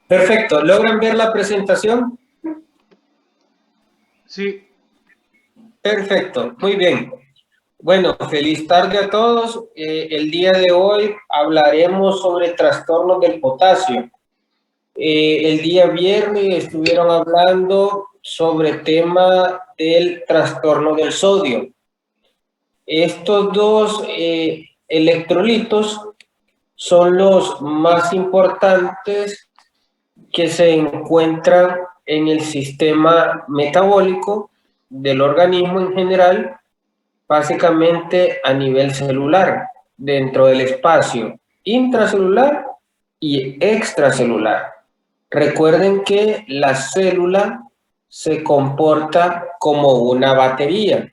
Perfecto. ¿Logran ver la presentación? Sí. Perfecto. Muy bien. Bueno, feliz tarde a todos. El día de hoy hablaremos sobre trastornos del potasio. El día viernes estuvieron hablando sobre el tema del trastorno del sodio. Estos dos electrolitos son los más importantes que se encuentran en el sistema metabólico del organismo en general, básicamente a nivel celular, dentro del espacio intracelular y extracelular. Recuerden que la célula se comporta como una batería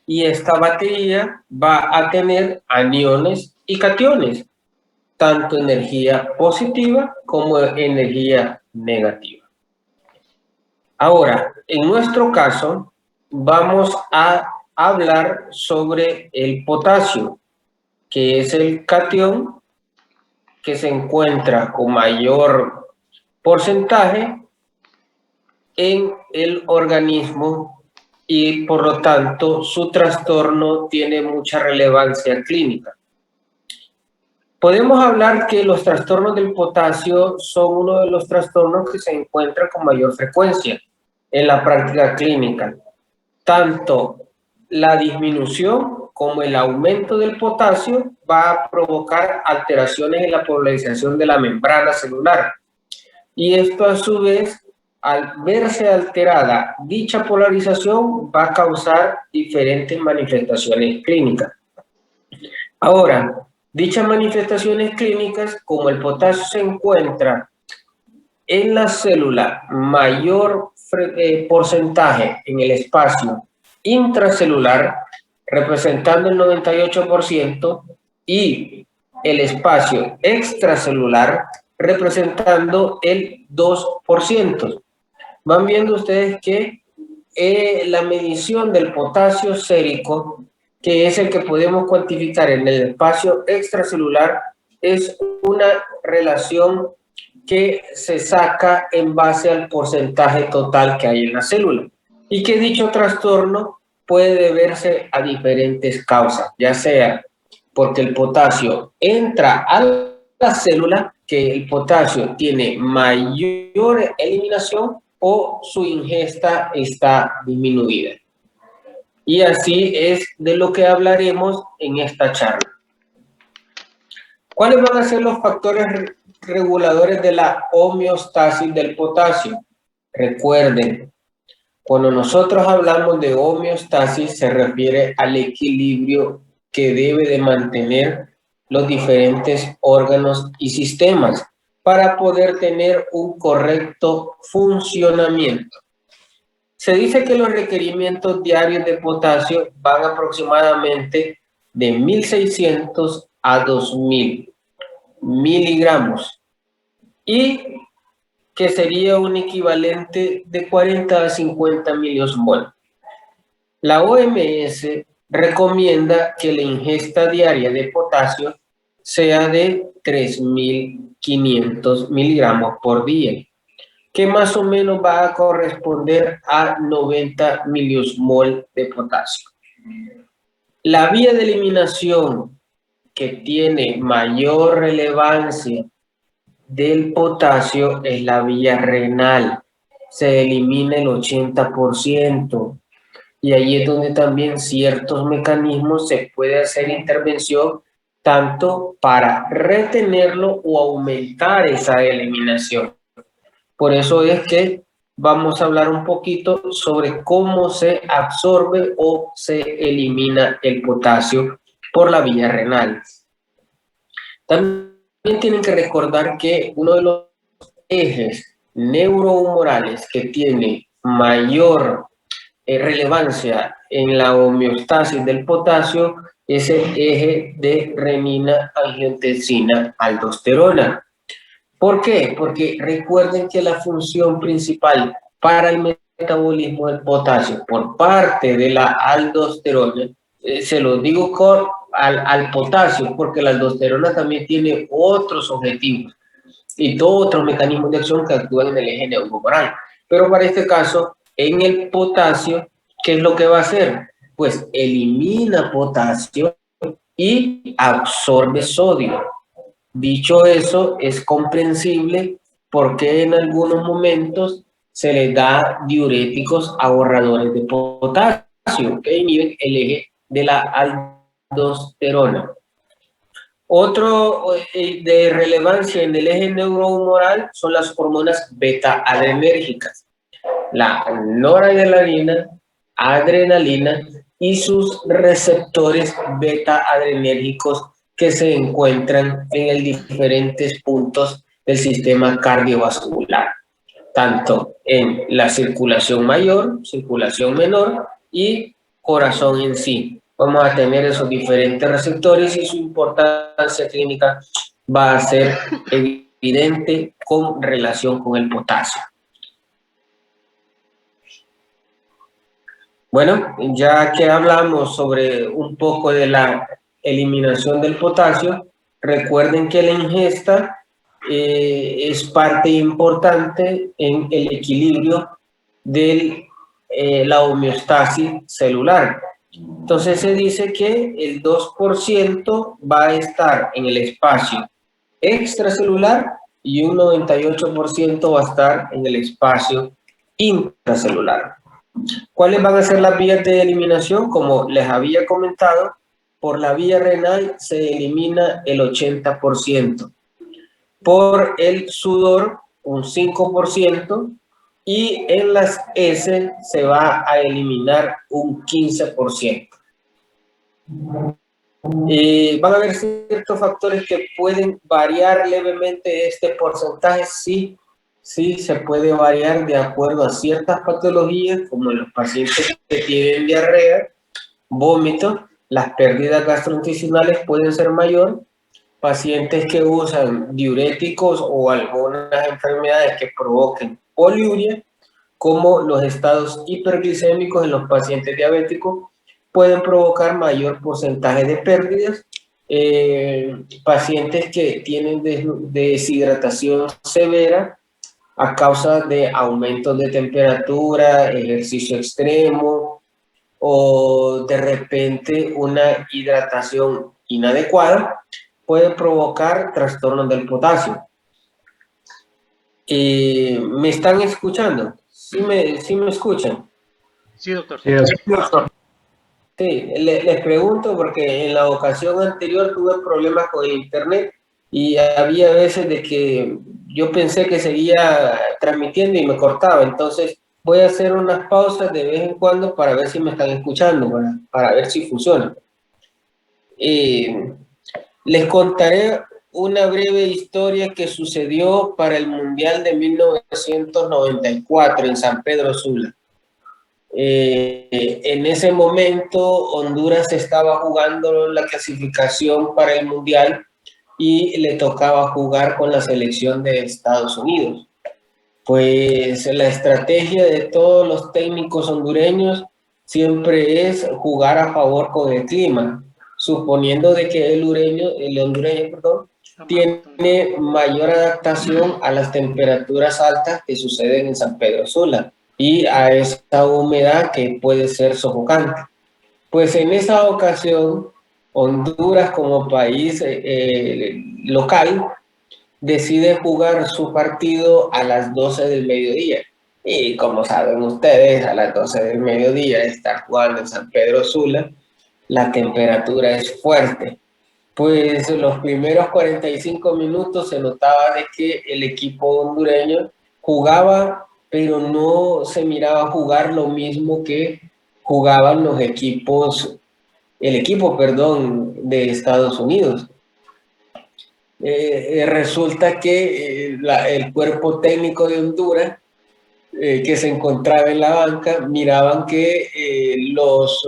y esta batería va a tener aniones y cationes, tanto energía positiva como energía negativa. Ahora, en nuestro caso, vamos a hablar sobre el potasio, que es el catión que se encuentra con mayor porcentaje en el organismo y por lo tanto su trastorno tiene mucha relevancia clínica. Podemos hablar que los trastornos del potasio son uno de los trastornos que se encuentran con mayor frecuencia en la práctica clínica. Tanto la disminución como el aumento del potasio va a provocar alteraciones en la polarización de la membrana celular. Y esto a su vez, al verse alterada dicha polarización, va a causar diferentes manifestaciones clínicas. Ahora, dichas manifestaciones clínicas, como el potasio se encuentra en la célula mayor porcentaje en el espacio intracelular, representando el 98%, y el espacio extracelular, representando el 2%. Van viendo ustedes que la medición del potasio sérico, que es el que podemos cuantificar en el espacio extracelular, es una relación que se saca en base al porcentaje total que hay en la célula y que dicho trastorno puede deberse a diferentes causas, ya sea porque el potasio entra a la célula, que el potasio tiene mayor eliminación o su ingesta está disminuida. Y así es de lo que hablaremos en esta charla. ¿Cuáles van a ser los factores reguladores de la homeostasis del potasio? Recuerden, cuando nosotros hablamos de homeostasis se refiere al equilibrio que debe de mantener los diferentes órganos y sistemas para poder tener un correcto funcionamiento. Se dice que los requerimientos diarios de potasio van aproximadamente de 1.600 a 2.000 miligramos y que sería un equivalente de 40 a 50 miliosmol. La OMS recomienda que la ingesta diaria de potasio sea de 3.500 miligramos por día, que más o menos va a corresponder a 90 miliosmol de potasio. La vía de eliminación que tiene mayor relevancia del potasio es la vía renal. Se elimina el 80%. Y ahí es donde también ciertos mecanismos se puede hacer intervención tanto para retenerlo o aumentar esa eliminación. Por eso es que vamos a hablar un poquito sobre cómo se absorbe o se elimina el potasio por la vía renal. También tienen que recordar que uno de los ejes neurohumorales que tiene mayor relevancia en la homeostasis del potasio es el eje de renina, angiotensina, aldosterona. ¿Por qué? Porque recuerden que la función principal para el metabolismo del potasio por parte de la aldosterona, se lo digo al potasio porque la aldosterona también tiene otros objetivos. y todos otros mecanismos de acción que actúan en el eje neurohumoral. Pero para este caso, en el potasio, ¿qué es lo que va a hacer? Pues elimina potasio y absorbe sodio. Dicho eso, es comprensible porque en algunos momentos se les da diuréticos ahorradores de potasio que inhiben el eje de la aldosterona. Otro de relevancia en el eje neurohumoral son las hormonas beta-adrenérgicas, la noradrenalina, adrenalina y sus receptores beta-adrenérgicos que se encuentran en diferentes puntos del sistema cardiovascular, tanto en la circulación mayor, circulación menor y corazón en sí. Vamos a tener esos diferentes receptores y su importancia clínica va a ser evidente con relación con el potasio. Bueno, ya que hablamos sobre un poco de la eliminación del potasio, recuerden que la ingesta es parte importante en el equilibrio de la homeostasis celular. Entonces se dice que el 2% va a estar en el espacio extracelular y un 98% va a estar en el espacio intracelular. ¿Cuáles van a ser las vías de eliminación? Como les había comentado, por la vía renal se elimina el 80%, por el sudor un 5%, y en las heces se va a eliminar un 15%. Van a haber ciertos factores que pueden variar levemente este porcentaje, sí, sí se puede variar de acuerdo a ciertas patologías, como en los pacientes que tienen diarrea, vómito, las pérdidas gastrointestinales pueden ser mayor, pacientes que usan diuréticos o algunas enfermedades que provoquen poliuria, como los estados hiperglicémicos en los pacientes diabéticos, pueden provocar mayor porcentaje de pérdidas. Pacientes que tienen deshidratación severa a causa de aumentos de temperatura, ejercicio extremo o de repente una hidratación inadecuada, puede provocar trastornos del potasio. ¿Me están escuchando? ¿Sí me escuchan? Sí, doctor. Sí, doctor. Sí, les pregunto porque en la ocasión anterior tuve problemas con el internet y había veces de que yo pensé que seguía transmitiendo y me cortaba. Entonces voy a hacer unas pausas de vez en cuando para ver si me están escuchando, para ver si funciona. Les contaré una breve historia que sucedió para el Mundial de 1994 en San Pedro Sula. En ese momento Honduras estaba jugando la clasificación para el Mundial y le tocaba jugar con la selección de Estados Unidos. Pues la estrategia de todos los técnicos hondureños siempre es jugar a favor con el clima, suponiendo de que el hondureño, tiene mayor adaptación a las temperaturas altas que suceden en San Pedro Sula y a esa humedad que puede ser sofocante. Pues en esa ocasión, Honduras como país local decide jugar su partido a las 12 del mediodía. Y como saben ustedes, a las 12 del mediodía estar jugando en San Pedro Sula, la temperatura es fuerte. Pues los primeros 45 minutos se notaba de que el equipo hondureño jugaba, pero no se miraba jugar lo mismo que jugaban el equipo, de Estados Unidos. Resulta que el cuerpo técnico de Honduras, que se encontraba en la banca, miraban que los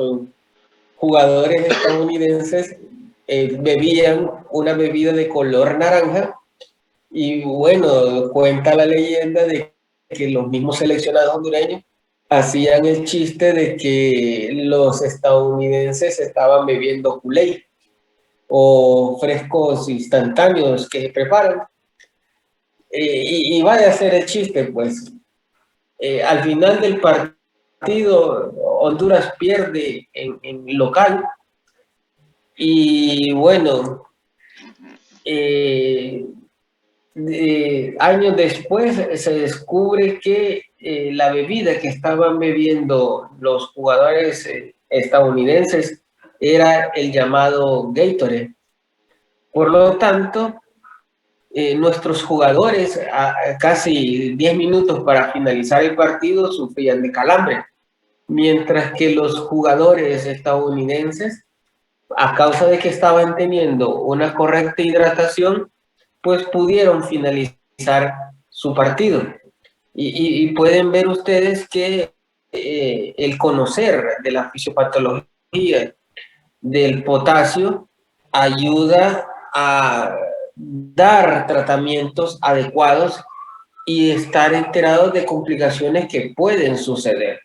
jugadores estadounidenses bebían una bebida de color naranja y bueno, cuenta la leyenda de que los mismos seleccionados hondureños hacían el chiste de que los estadounidenses estaban bebiendo Kool-Aid o frescos instantáneos que se preparan. y vaya a ser el chiste, pues. Al final del partido, Honduras pierde en local y bueno, eh, años después se descubre que la bebida que estaban bebiendo los jugadores estadounidenses era el llamado Gatorade. Por lo tanto, nuestros jugadores a casi 10 minutos para finalizar el partido sufrían de calambre, mientras que los jugadores estadounidenses, a causa de que estaban teniendo una correcta hidratación, pues pudieron finalizar su partido. Y pueden ver ustedes que el conocer de la fisiopatología del potasio ayuda a dar tratamientos adecuados y estar enterados de complicaciones que pueden suceder.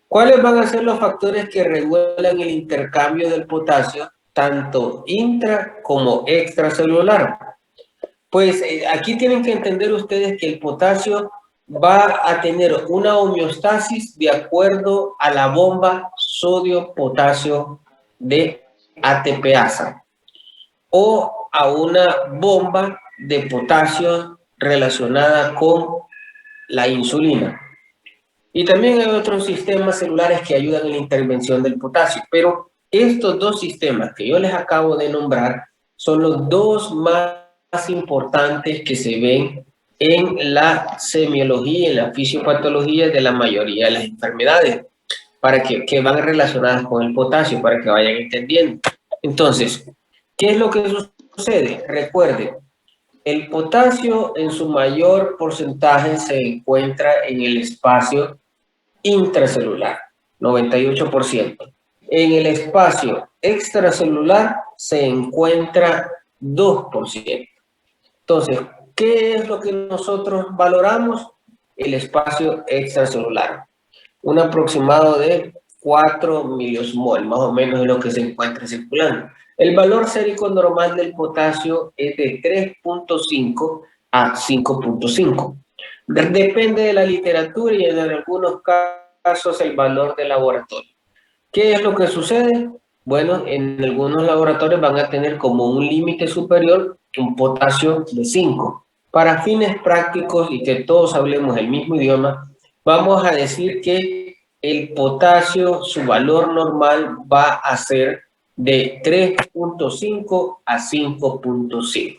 ¿Cuáles van a ser los factores que regulan el intercambio del potasio, tanto intra como extracelular? Pues aquí tienen que entender ustedes que el potasio va a tener una homeostasis de acuerdo a la bomba sodio-potasio de ATPasa o a una bomba de potasio relacionada con la insulina. Y también hay otros sistemas celulares que ayudan en la intervención del potasio, pero estos dos sistemas que yo les acabo de nombrar son los dos más importantes que se ven en la semiología, en la fisiopatología de la mayoría de las enfermedades, para que van relacionadas con el potasio, para que vayan entendiendo. Entonces, ¿qué es lo que sucede? Recuerden, el potasio en su mayor porcentaje se encuentra en el espacio intracelular, 98%. En el espacio extracelular se encuentra 2%. Entonces, ¿qué es lo que nosotros valoramos? El espacio extracelular. Un aproximado de 4 miliosmol, más o menos es lo que se encuentra circulando. El valor sérico normal del potasio es de 3.5 a 5.5. Depende de la literatura y en algunos casos el valor de laboratorio. ¿Qué es lo que sucede? Bueno, en algunos laboratorios van a tener como un límite superior un potasio de 5. Para fines prácticos y que todos hablemos el mismo idioma, vamos a decir que el potasio, su valor normal va a ser de 3.5 a 5.5.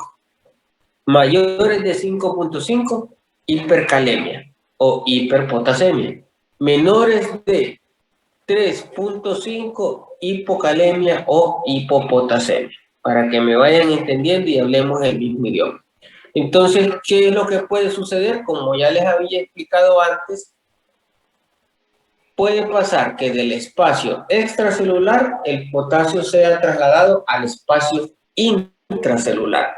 Mayores de 5.5, hipercalemia o hiperpotasemia. Menores de 3.5, hipocalemia o hipopotasemia, para que me vayan entendiendo y hablemos el mismo idioma. Entonces, ¿qué es lo que puede suceder? Como ya les había explicado antes, puede pasar que del espacio extracelular el potasio sea trasladado al espacio intracelular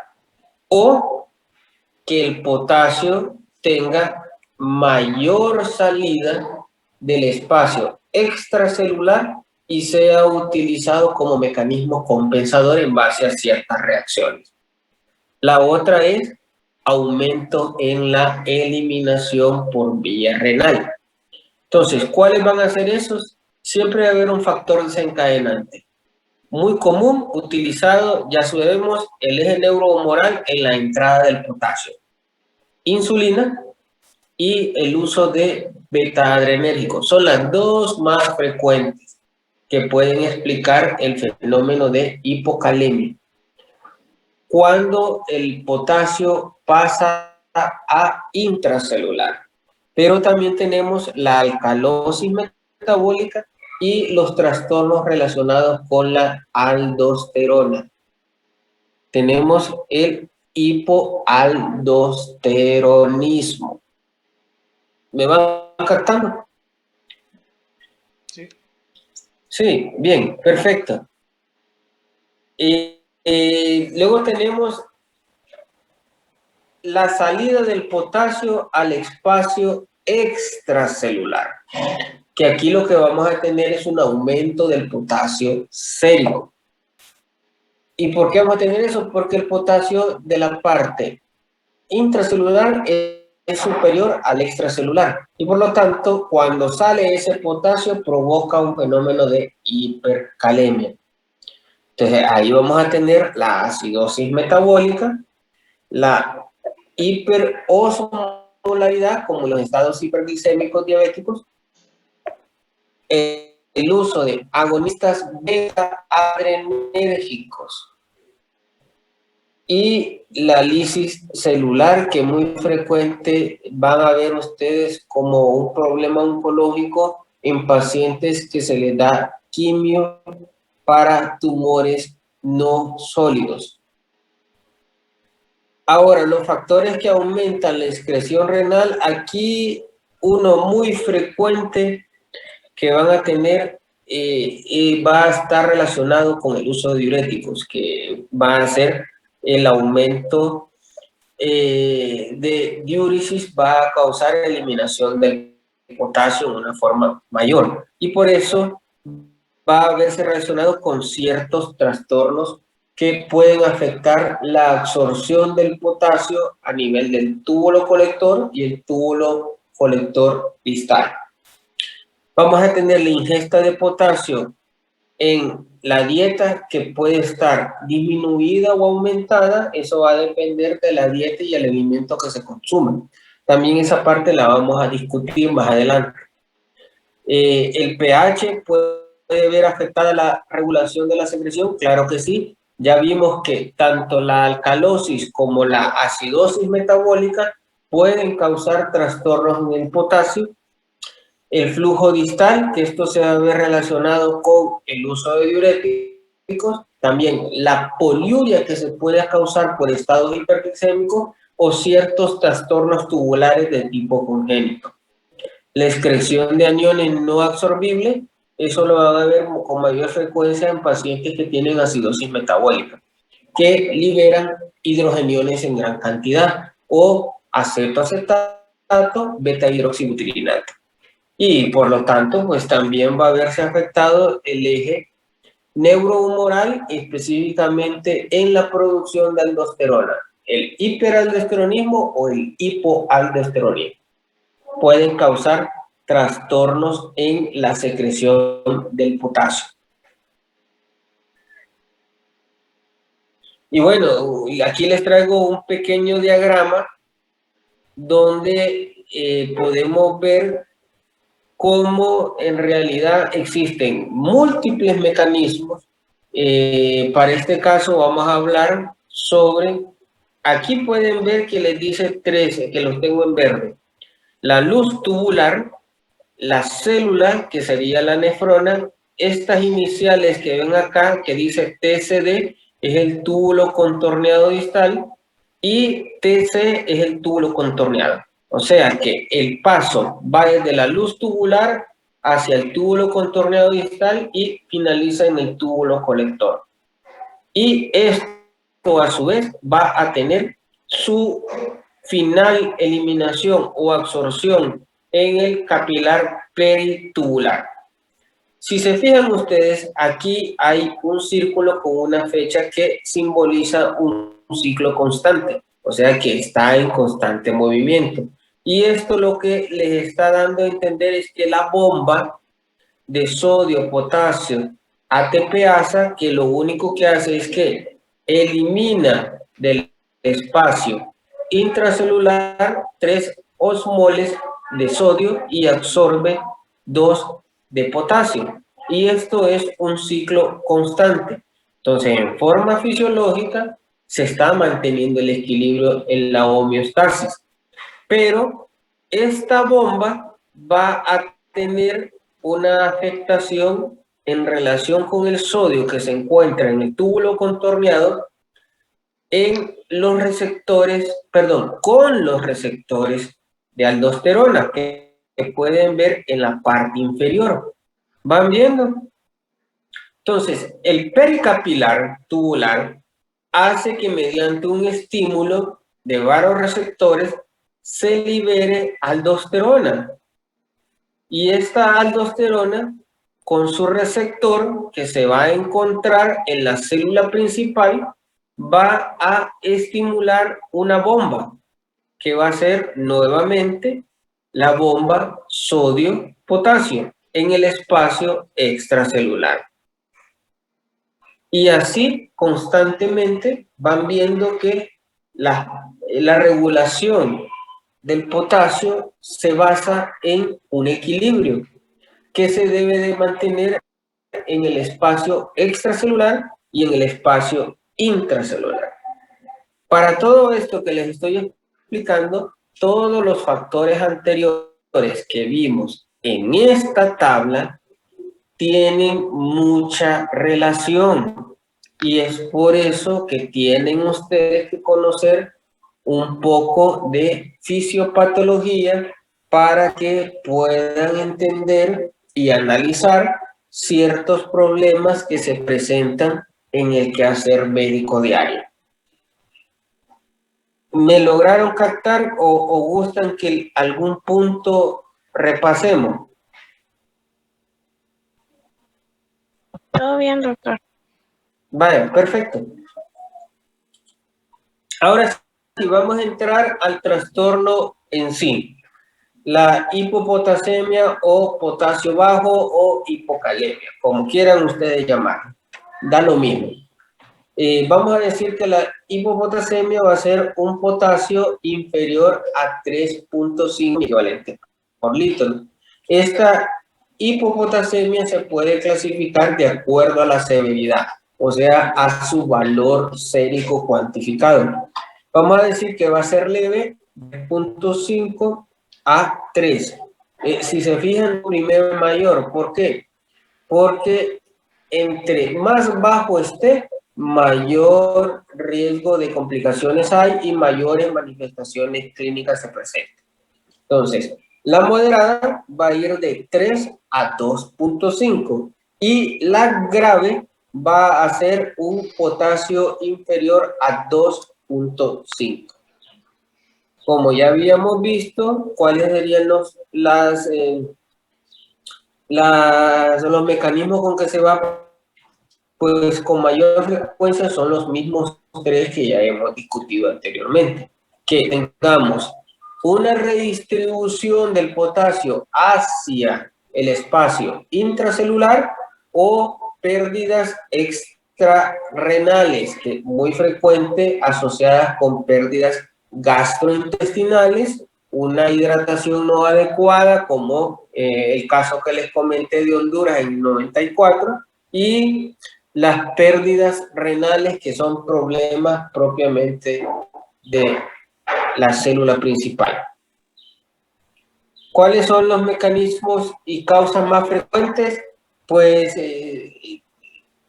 o que el potasio tenga mayor salida del espacio extracelular y sea utilizado como mecanismo compensador en base a ciertas reacciones. La otra es aumento en la eliminación por vía renal. Entonces, ¿cuáles van a ser esos? Siempre va a haber un factor desencadenante. Muy común, utilizado, ya sabemos, el eje neurohumoral en la entrada del potasio. Insulina y el uso de beta-adrenérgicos. Son las dos más frecuentes que pueden explicar el fenómeno de hipocalemia. Cuando el potasio pasa a intracelular. Pero también tenemos la alcalosis metabólica y los trastornos relacionados con la aldosterona. Tenemos el hipoaldosteronismo. ¿Me van captando? Sí. Sí, bien, perfecto. Luego tenemos la salida del potasio al espacio extracelular, que aquí lo que vamos a tener es un aumento del potasio sérico. ¿Y por qué vamos a tener eso? Porque el potasio de la parte intracelular es superior al extracelular. Y por lo tanto, cuando sale ese potasio, provoca un fenómeno de hipercalemia. Entonces, ahí vamos a tener la acidosis metabólica, la hiperosmolaridad, como los estados hiperglicémicos diabéticos, el uso de agonistas beta-adrenérgicos y la lisis celular, que muy frecuente van a ver ustedes como un problema oncológico en pacientes que se les da quimio para tumores no sólidos. Ahora, los factores que aumentan la excreción renal, aquí uno muy frecuente que van a tener va a estar relacionado con el uso de diuréticos, que va a ser el aumento de diúresis, va a causar eliminación del potasio en una forma mayor. Y por eso va a verse relacionado con ciertos trastornos que pueden afectar la absorción del potasio a nivel del túbulo colector y el túbulo colector distal. Vamos a tener la ingesta de potasio en la dieta, que puede estar disminuida o aumentada. Eso va a depender de la dieta y el alimento que se consume. También esa parte la vamos a discutir más adelante. El pH puede ver afectada la regulación de la secreción, claro que sí. Ya vimos que tanto la alcalosis como la acidosis metabólica pueden causar trastornos en el potasio. El flujo distal, que esto se va a ver relacionado con el uso de diuréticos, también la poliuria que se puede causar por estados hiperglicémicos o ciertos trastornos tubulares de tipo congénito. La excreción de aniones no absorbibles, eso lo van a ver con mayor frecuencia en pacientes que tienen acidosis metabólica, que liberan hidrogeniones en gran cantidad, o acetoacetato, beta-hidroxibutirinato. Y por lo tanto, pues también va a verse afectado el eje neurohumoral, específicamente en la producción de aldosterona, el hiperaldosteronismo o el hipoaldosteronismo. Pueden causar trastornos en la secreción del potasio. Y bueno, aquí les traigo un pequeño diagrama donde podemos ver cómo en realidad existen múltiples mecanismos. Para este caso vamos a hablar sobre, aquí pueden ver que les dice 13, que los tengo en verde. La luz tubular, la célula, que sería la nefrona, estas iniciales que ven acá, que dice TCD, es el túbulo contorneado distal, y TC es el túbulo contorneado. O sea que el paso va desde la luz tubular hacia el túbulo contorneado distal y finaliza en el túbulo colector. Y esto a su vez va a tener su final eliminación o absorción en el capilar peritubular. Si se fijan ustedes, aquí hay un círculo con una fecha que simboliza un ciclo constante, o sea que está en constante movimiento. Y esto lo que les está dando a entender es que la bomba de sodio, potasio, ATPasa, que lo único que hace es que elimina del espacio intracelular 3 osmoles de sodio y absorbe 2 de potasio. Y esto es un ciclo constante. Entonces, en forma fisiológica, se está manteniendo el equilibrio en la homeostasis. Pero esta bomba va a tener una afectación en relación con el sodio que se encuentra en el túbulo contorneado en los receptores, perdón, con los receptores de aldosterona que pueden ver en la parte inferior. ¿Van viendo? Entonces, el pericapilar tubular hace que mediante un estímulo de varios receptores se libere aldosterona. Y esta aldosterona con su receptor que se va a encontrar en la célula principal, va a estimular una bomba que va a ser nuevamente la bomba sodio-potasio en el espacio extracelular. Y así constantemente van viendo que la regulación del potasio se basa en un equilibrio que se debe de mantener en el espacio extracelular y en el espacio intracelular. Para todo esto que les estoy explicando, todos los factores anteriores que vimos en esta tabla tienen mucha relación y es por eso que tienen ustedes que conocer un poco de fisiopatología para que puedan entender y analizar ciertos problemas que se presentan en el quehacer médico diario. ¿Me lograron captar o gustan que algún punto repasemos? Todo bien, doctor. Vale, perfecto. Ahora sí, vamos a entrar al trastorno en sí. La hipopotasemia o potasio bajo o hipocalemia, como quieran ustedes llamarlo. Da lo mismo. Vamos a decir que la hipopotasemia va a ser un potasio inferior a 3.5 equivalentes por litro. Esta hipopotasemia se puede clasificar de acuerdo a la severidad, o sea, a su valor sérico cuantificado. Vamos a decir que va a ser leve de 0.5 a 3. Si se fijan, primero mayor. ¿Por qué? Porque entre más bajo esté, mayor riesgo de complicaciones hay y mayores manifestaciones clínicas se presentan. Entonces, la moderada va a ir de 3 a 2.5 y la grave va a ser un potasio inferior a 2.5. Como ya habíamos visto, ¿cuáles serían los mecanismos con que se va? Pues con mayor frecuencia son los mismos tres que ya hemos discutido anteriormente. Que tengamos una redistribución del potasio hacia el espacio intracelular o pérdidas extrarrenales, que muy frecuente asociadas con pérdidas gastrointestinales, una hidratación no adecuada, como el caso que les comenté de Honduras en el 94, y las pérdidas renales, que son problemas propiamente de la célula principal. ¿Cuáles son los mecanismos y causas más frecuentes? Pues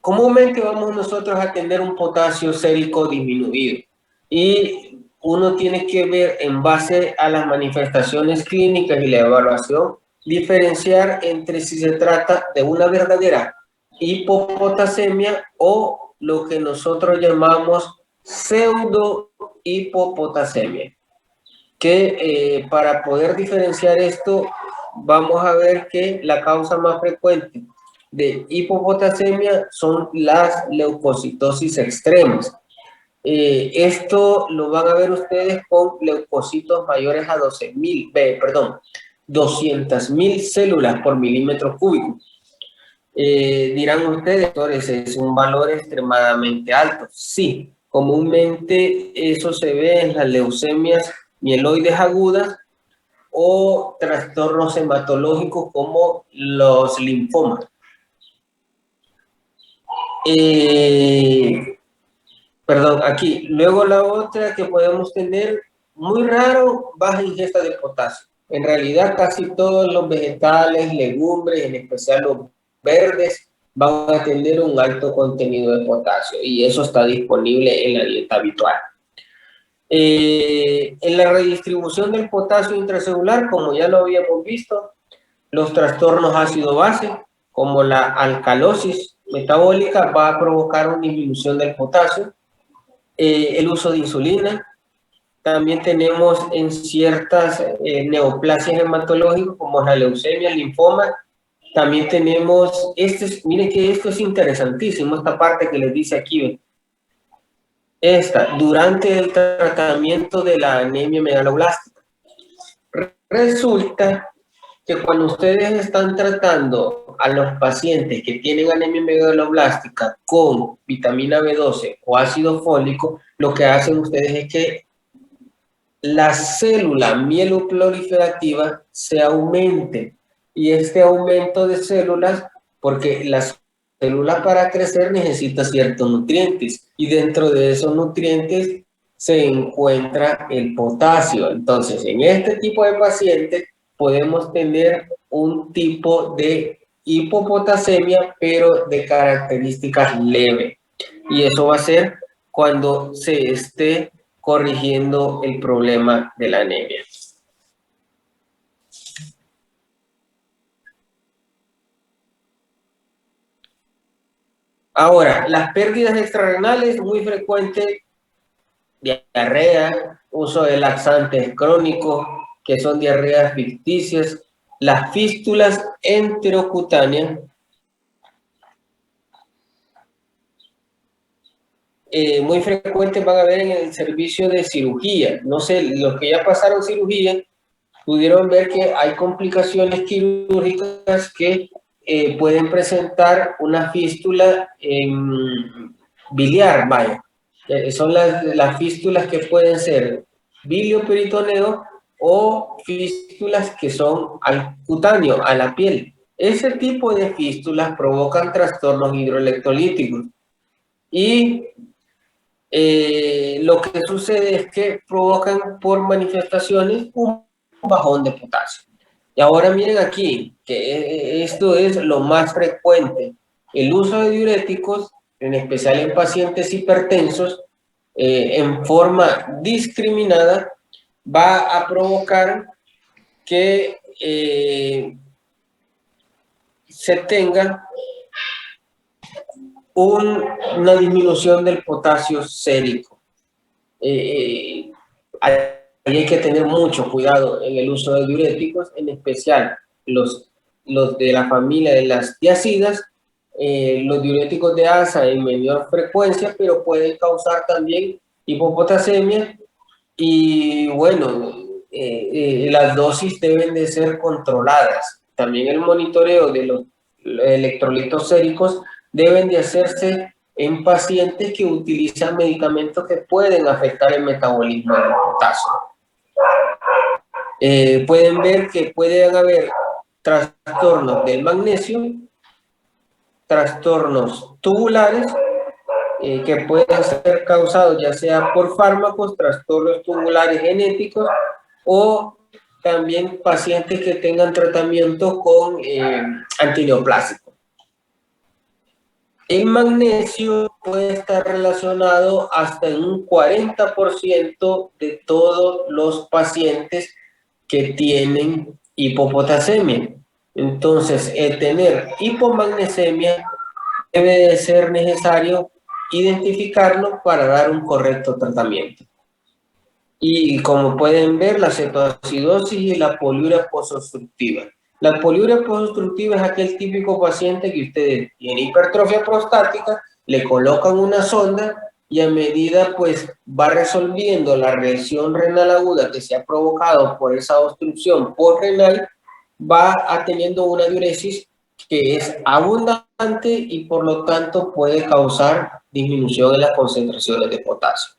comúnmente vamos nosotros a tener un potasio sérico disminuido y uno tiene que ver en base a las manifestaciones clínicas y la evaluación, diferenciar entre si se trata de una verdadera hipopotasemia o lo que nosotros llamamos pseudo hipopotasemia. Que para poder diferenciar esto, vamos a ver que la causa más frecuente de hipopotasemia son las leucocitosis extremas. Esto lo van a ver ustedes con leucocitos mayores a 200.000 células por milímetro cúbico. Dirán ustedes, doctores, es un valor extremadamente alto. Sí, comúnmente eso se ve en las leucemias mieloides agudas o trastornos hematológicos como los linfomas. Perdón, aquí. Luego la otra que podemos tener, muy raro, baja ingesta de potasio. En realidad casi todos los vegetales, legumbres, en especial los verdes, van a tener un alto contenido de potasio y eso está disponible en la dieta habitual. En la redistribución del potasio intracelular, como ya lo habíamos visto, los trastornos ácido-base, como la alcalosis metabólica, va a provocar una disminución del potasio. El uso de insulina. También tenemos en ciertas neoplasias hematológicas, como la leucemia, el linfoma, También tenemos, miren que esto es interesantísimo, esta parte que les dice aquí. Durante el tratamiento de la anemia megaloblástica. Resulta que cuando ustedes están tratando a los pacientes que tienen anemia megaloblástica con vitamina B12 o ácido fólico, lo que hacen ustedes es que la célula mieloproliferativa se aumente. Y este aumento de células, porque las células para crecer necesita ciertos nutrientes y dentro de esos nutrientes se encuentra el potasio. Entonces, en este tipo de pacientes podemos tener un tipo de hipopotasemia, pero de características leves. Y eso va a ser cuando se esté corrigiendo el problema de la anemia. Ahora, las pérdidas extrarrenales, muy frecuentes, diarrea, uso de laxantes crónicos, que son diarreas ficticias, las fístulas enterocutáneas, muy frecuentes van a ver en el servicio de cirugía. No sé, los que ya pasaron cirugía pudieron ver que hay complicaciones quirúrgicas que pueden presentar una fístula biliar, vaya. Son las fístulas que pueden ser bilioperitoneo o fístulas que son al cutáneo, a la piel. Ese tipo de fístulas provocan trastornos hidroelectrolíticos y lo que sucede es que provocan por manifestaciones un bajón de potasio. Y ahora miren aquí, que esto es lo más frecuente. El uso de diuréticos, en especial en pacientes hipertensos, en forma discriminada, va a provocar que se tenga una disminución del potasio sérico. Hay que tener mucho cuidado en el uso de diuréticos, en especial los de la familia de las tiazidas, los diuréticos de asa en menor frecuencia, pero pueden causar también hipopotasemia y bueno, las dosis deben de ser controladas. También el monitoreo de los electrolitos séricos deben de hacerse en pacientes que utilizan medicamentos que pueden afectar el metabolismo del potasio. Pueden ver que pueden haber trastornos del magnesio, trastornos tubulares, que pueden ser causados ya sea por fármacos, trastornos tubulares genéticos o también pacientes que tengan tratamiento con antineoplásicos. El magnesio puede estar relacionado hasta en un 40% de todos los pacientes que tienen hipopotasemia. Entonces, el tener hipomagnesemia debe de ser necesario identificarlo para dar un correcto tratamiento. Y como pueden ver, la cetoacidosis y la poliuria posobstructiva. La poliuria posobstructiva es aquel típico paciente que ustedes tiene hipertrofia prostática, le colocan una sonda y a medida pues va resolviendo la reacción renal aguda que se ha provocado por esa obstrucción postrenal, va teniendo una diuresis que es abundante y por lo tanto puede causar disminución en las concentraciones de potasio.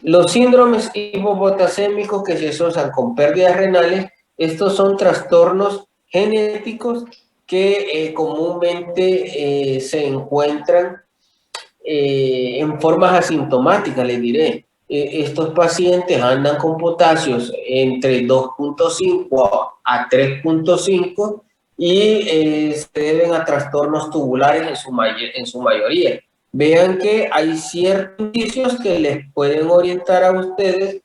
Los síndromes hipopotasémicos que se asocian con pérdidas renales, estos son trastornos genéticos que comúnmente se encuentran en formas asintomáticas, les diré. Estos pacientes andan con potasios entre 2.5 a 3.5 y se deben a trastornos tubulares en su mayoría. Vean que hay ciertos indicios que les pueden orientar a ustedes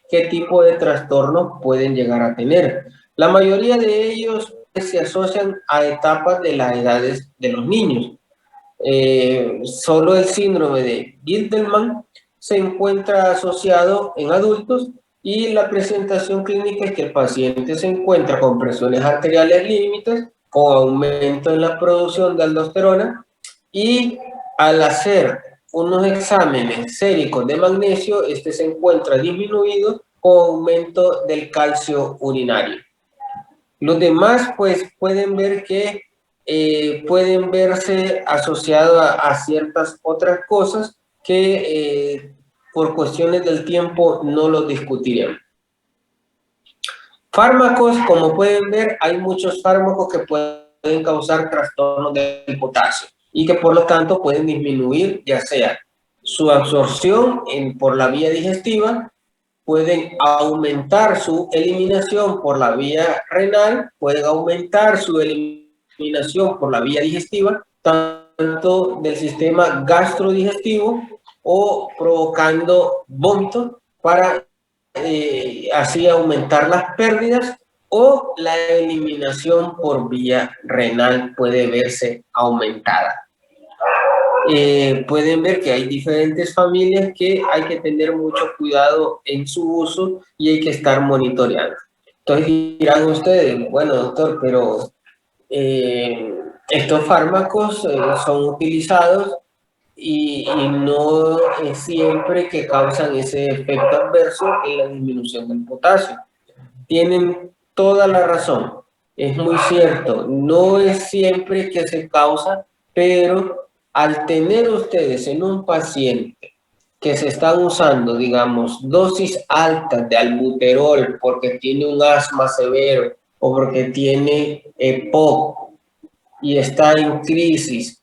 qué tipo de trastornos pueden llegar a tener. La mayoría de ellos se asocian a etapas de las edades de los niños. Solo el síndrome de Gilderman se encuentra asociado en adultos Y la presentación clínica es que el paciente se encuentra con presiones arteriales límites, con aumento en la producción de aldosterona, y al hacer unos exámenes séricos de magnesio, este se encuentra disminuido con aumento del calcio urinario. Los demás, pues, pueden ver que pueden verse asociados a ciertas otras cosas que por cuestiones del tiempo no los discutiremos. Fármacos, como pueden ver, hay muchos fármacos que pueden causar trastornos del potasio y que por lo tanto pueden disminuir ya sea su absorción por la vía digestiva, pueden aumentar su eliminación por la vía renal, pueden aumentar su eliminación por la vía digestiva, tanto del sistema gastrodigestivo o provocando vómito para así aumentar las pérdidas, o la eliminación por vía renal puede verse aumentada. Pueden ver que hay diferentes familias que hay que tener mucho cuidado en su uso y hay que estar monitoreando. Entonces dirán ustedes, bueno doctor, pero estos fármacos son utilizados y no es siempre que causan ese efecto adverso en la disminución del potasio. Tienen toda la razón, es muy cierto, no es siempre que se causa, pero al tener ustedes en un paciente que se están usando, digamos, dosis altas de albuterol porque tiene un asma severo o porque tiene EPOC y está en crisis,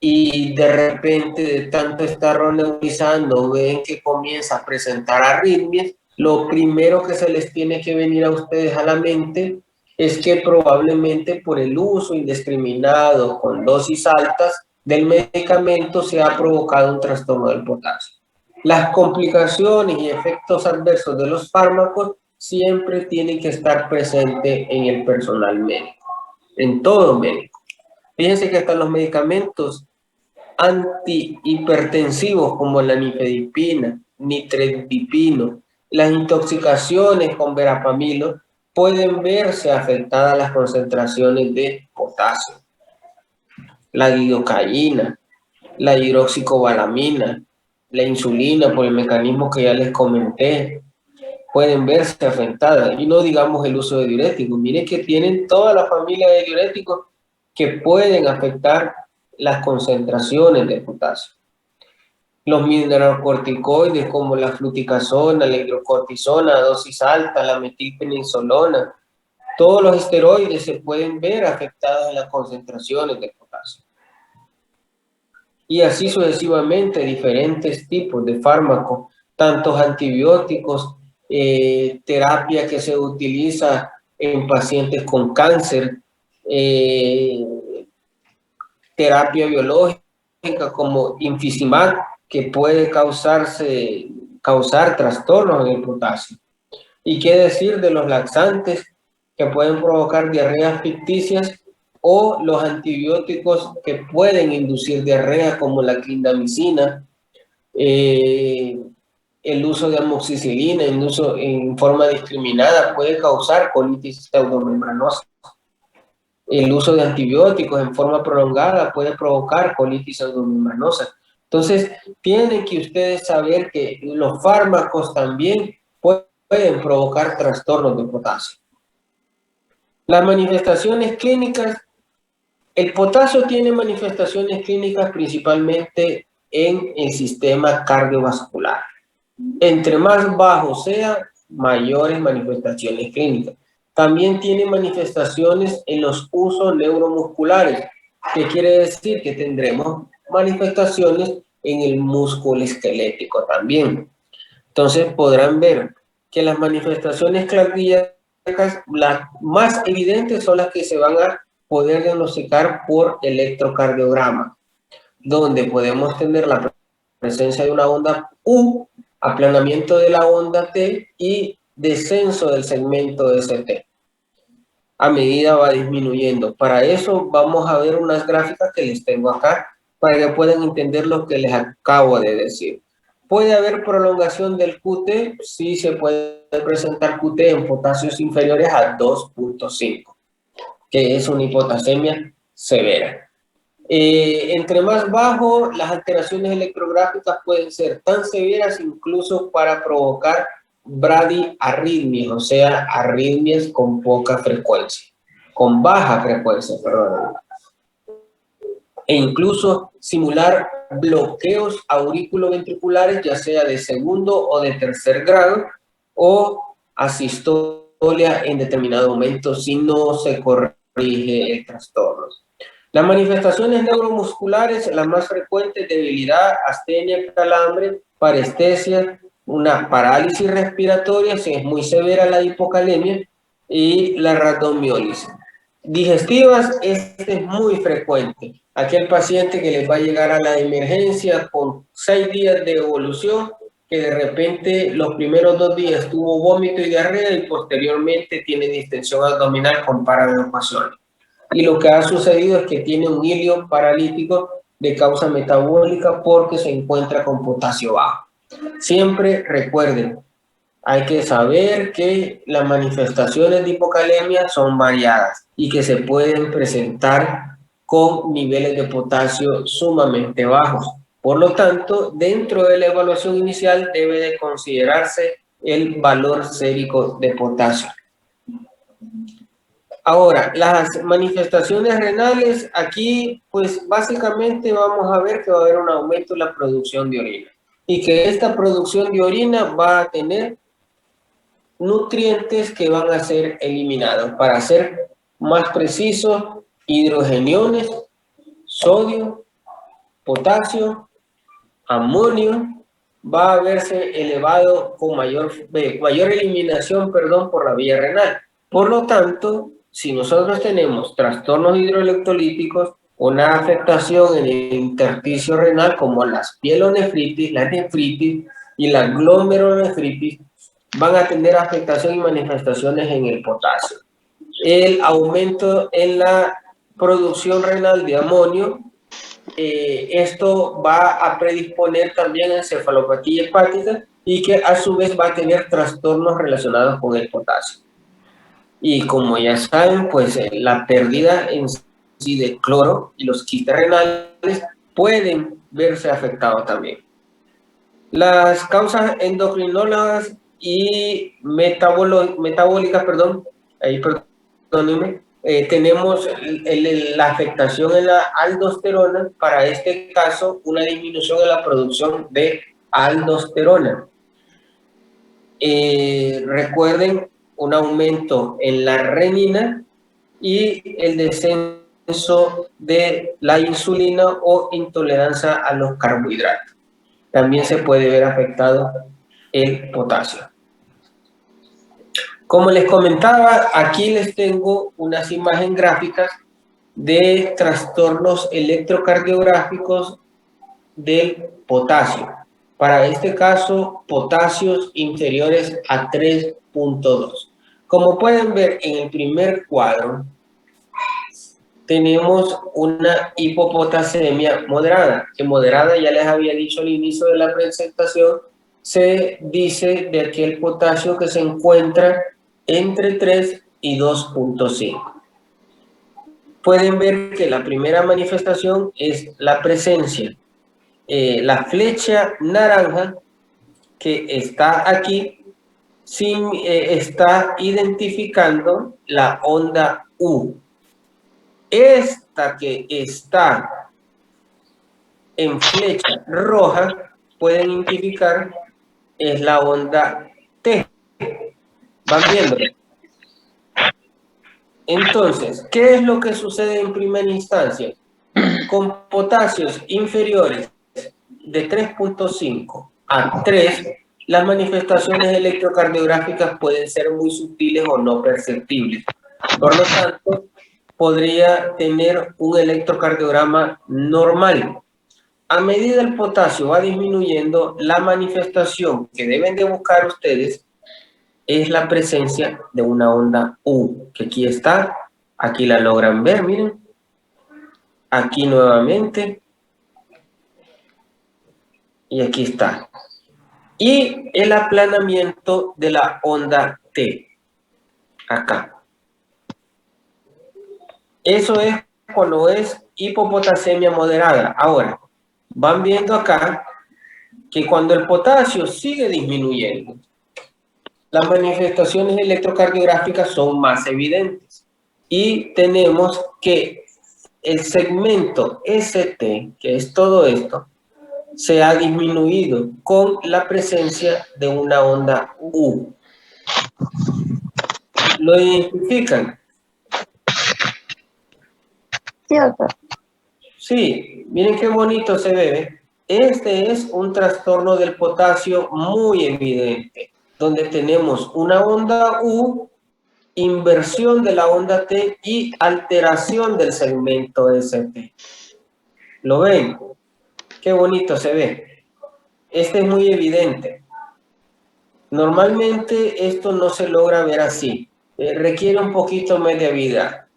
y de repente de tanto estar nebulizando ven que comienza a presentar arritmias, lo primero que se les tiene que venir a ustedes a la mente es que probablemente por el uso indiscriminado con dosis altas del medicamento se ha provocado un trastorno del potasio. Las complicaciones y efectos adversos de los fármacos siempre tienen que estar presentes en el personal médico, en todo médico. Fíjense que hasta los medicamentos antihipertensivos como la nifedipina, nitredipino, las intoxicaciones con verapamilo pueden verse afectadas las concentraciones de potasio. La lidocaína, la hidroxicobalamina, la insulina por el mecanismo que ya les comenté, pueden verse afectadas. Y no digamos el uso de diuréticos. Miren que tienen toda la familia de diuréticos que pueden afectar las concentraciones de potasio. Los mineralocorticoides como la fluticasona, la hidrocortisona a dosis alta, la metilprednisolona, todos los esteroides se pueden ver afectados en las concentraciones de potasio. Y así sucesivamente diferentes tipos de fármacos, tantos antibióticos, terapia que se utiliza en pacientes con cáncer, terapia biológica como infliximab, que puede causar trastornos en el potasio. ¿Y qué decir de los laxantes que pueden provocar diarreas ficticias o los antibióticos que pueden inducir diarrea como la clindamicina, el uso de amoxicilina en forma discriminada puede causar colitis pseudomembranosa. El uso de antibióticos en forma prolongada puede provocar colitis pseudomembranosa. Entonces, tienen que ustedes saber que los fármacos también pueden provocar trastornos de potasio. Las manifestaciones clínicas, el potasio tiene manifestaciones clínicas principalmente en el sistema cardiovascular. Entre más bajo sea, mayores manifestaciones clínicas. También tiene manifestaciones en los usos neuromusculares, que quiere decir que tendremos manifestaciones en el músculo esquelético también. Entonces podrán ver que las manifestaciones cardíacas, las más evidentes son las que se van a poder diagnosticar por electrocardiograma, donde podemos tener la presencia de una onda U, aplanamiento de la onda T y descenso del segmento ST. A medida va disminuyendo. Para eso vamos a ver unas gráficas que les tengo acá para que puedan entender lo que les acabo de decir. ¿Puede haber prolongación del QT? Sí, se puede presentar QT en potasios inferiores a 2.5, que es una hipotasemia severa. Entre más bajo, las alteraciones electrográficas pueden ser tan severas incluso para provocar bradiarritmias, o sea, arritmias con poca frecuencia, con baja frecuencia, perdón, e incluso simular bloqueos auriculoventriculares, ya sea de segundo o de tercer grado, o asistolia en determinado momento si no se corrige el trastorno. Las manifestaciones neuromusculares, las más frecuentes, debilidad, astenia, calambre, parestesia, una parálisis respiratoria, si es muy severa la hipocalemia, y la rhabdomiólisis. Digestivas, este es muy frecuente. Aquel paciente que les va a llegar a la emergencia con 6 días de evolución, que de repente los primeros 2 días tuvo vómito y diarrea y posteriormente tiene distensión abdominal con paradopación. Y lo que ha sucedido es que tiene un hilio paralítico de causa metabólica porque se encuentra con potasio bajo. Siempre recuerden, hay que saber que las manifestaciones de hipocalemia son variadas y que se pueden presentar con niveles de potasio sumamente bajos. Por lo tanto, dentro de la evaluación inicial debe de considerarse el valor sérico de potasio. Ahora, las manifestaciones renales, aquí pues básicamente vamos a ver que va a haber un aumento en la producción de orina y que esta producción de orina va a tener nutrientes que van a ser eliminados. Para ser más preciso, hidrogeniones, sodio, potasio, amonio, va a verse elevado con mayor eliminación, por la vía renal. Por lo tanto, si nosotros tenemos trastornos hidroelectrolíticos, una afectación en el intersticio renal como las pielonefritis, la nefritis y la glomerulonefritis, van a tener afectación y manifestaciones en el potasio. El aumento en la producción renal de amonio, esto va a predisponer también a encefalopatía hepática y que a su vez va a tener trastornos relacionados con el potasio. Y como ya saben, pues la pérdida en sí de cloro y los quistes renales pueden verse afectados también. Las causas endocrinólogas y metabólicas, tenemos la afectación en la aldosterona, para este caso una disminución en la producción de aldosterona. Recuerden un aumento en la renina y el descenso de la insulina o intolerancia a los carbohidratos. También se puede ver afectado el potasio. Como les comentaba, aquí les tengo unas imágenes gráficas de trastornos electrocardiográficos del potasio. Para este caso, potasios inferiores a 3.2. Como pueden ver en el primer cuadro, tenemos una hipopotasemia moderada, que moderada ya les había dicho al inicio de la presentación, se dice de aquel potasio que se encuentra entre 3 y 2.5. Pueden ver que la primera manifestación es la presencia, la flecha naranja que está aquí, está identificando la onda U. Esta que está en flecha roja, pueden identificar, es la onda T. ¿Van viendo? Entonces, ¿qué es lo que sucede en primera instancia? Con potasios inferiores de 3.5 a 3, las manifestaciones electrocardiográficas pueden ser muy sutiles o no perceptibles. Por lo tanto, podría tener un electrocardiograma normal. A medida el potasio va disminuyendo, la manifestación que deben de buscar ustedes es la presencia de una onda U, que aquí está, aquí la logran ver, miren, aquí nuevamente, y aquí está. y el aplanamiento de la onda T, acá. Eso es cuando es hipopotasemia moderada. Ahora, van viendo acá que cuando el potasio sigue disminuyendo, las manifestaciones electrocardiográficas son más evidentes. Y tenemos que el segmento ST, que es todo esto, se ha disminuido con la presencia de una onda U. ¿Lo identifican? Sí, doctor. Sí, miren qué bonito se ve. Este es un trastorno del potasio muy evidente, donde tenemos una onda U, inversión de la onda T y alteración del segmento ST. ¿Lo ven? Qué bonito se ve. Este es muy evidente. Normalmente esto no se logra ver así. Requiere un poquito más de habilidad.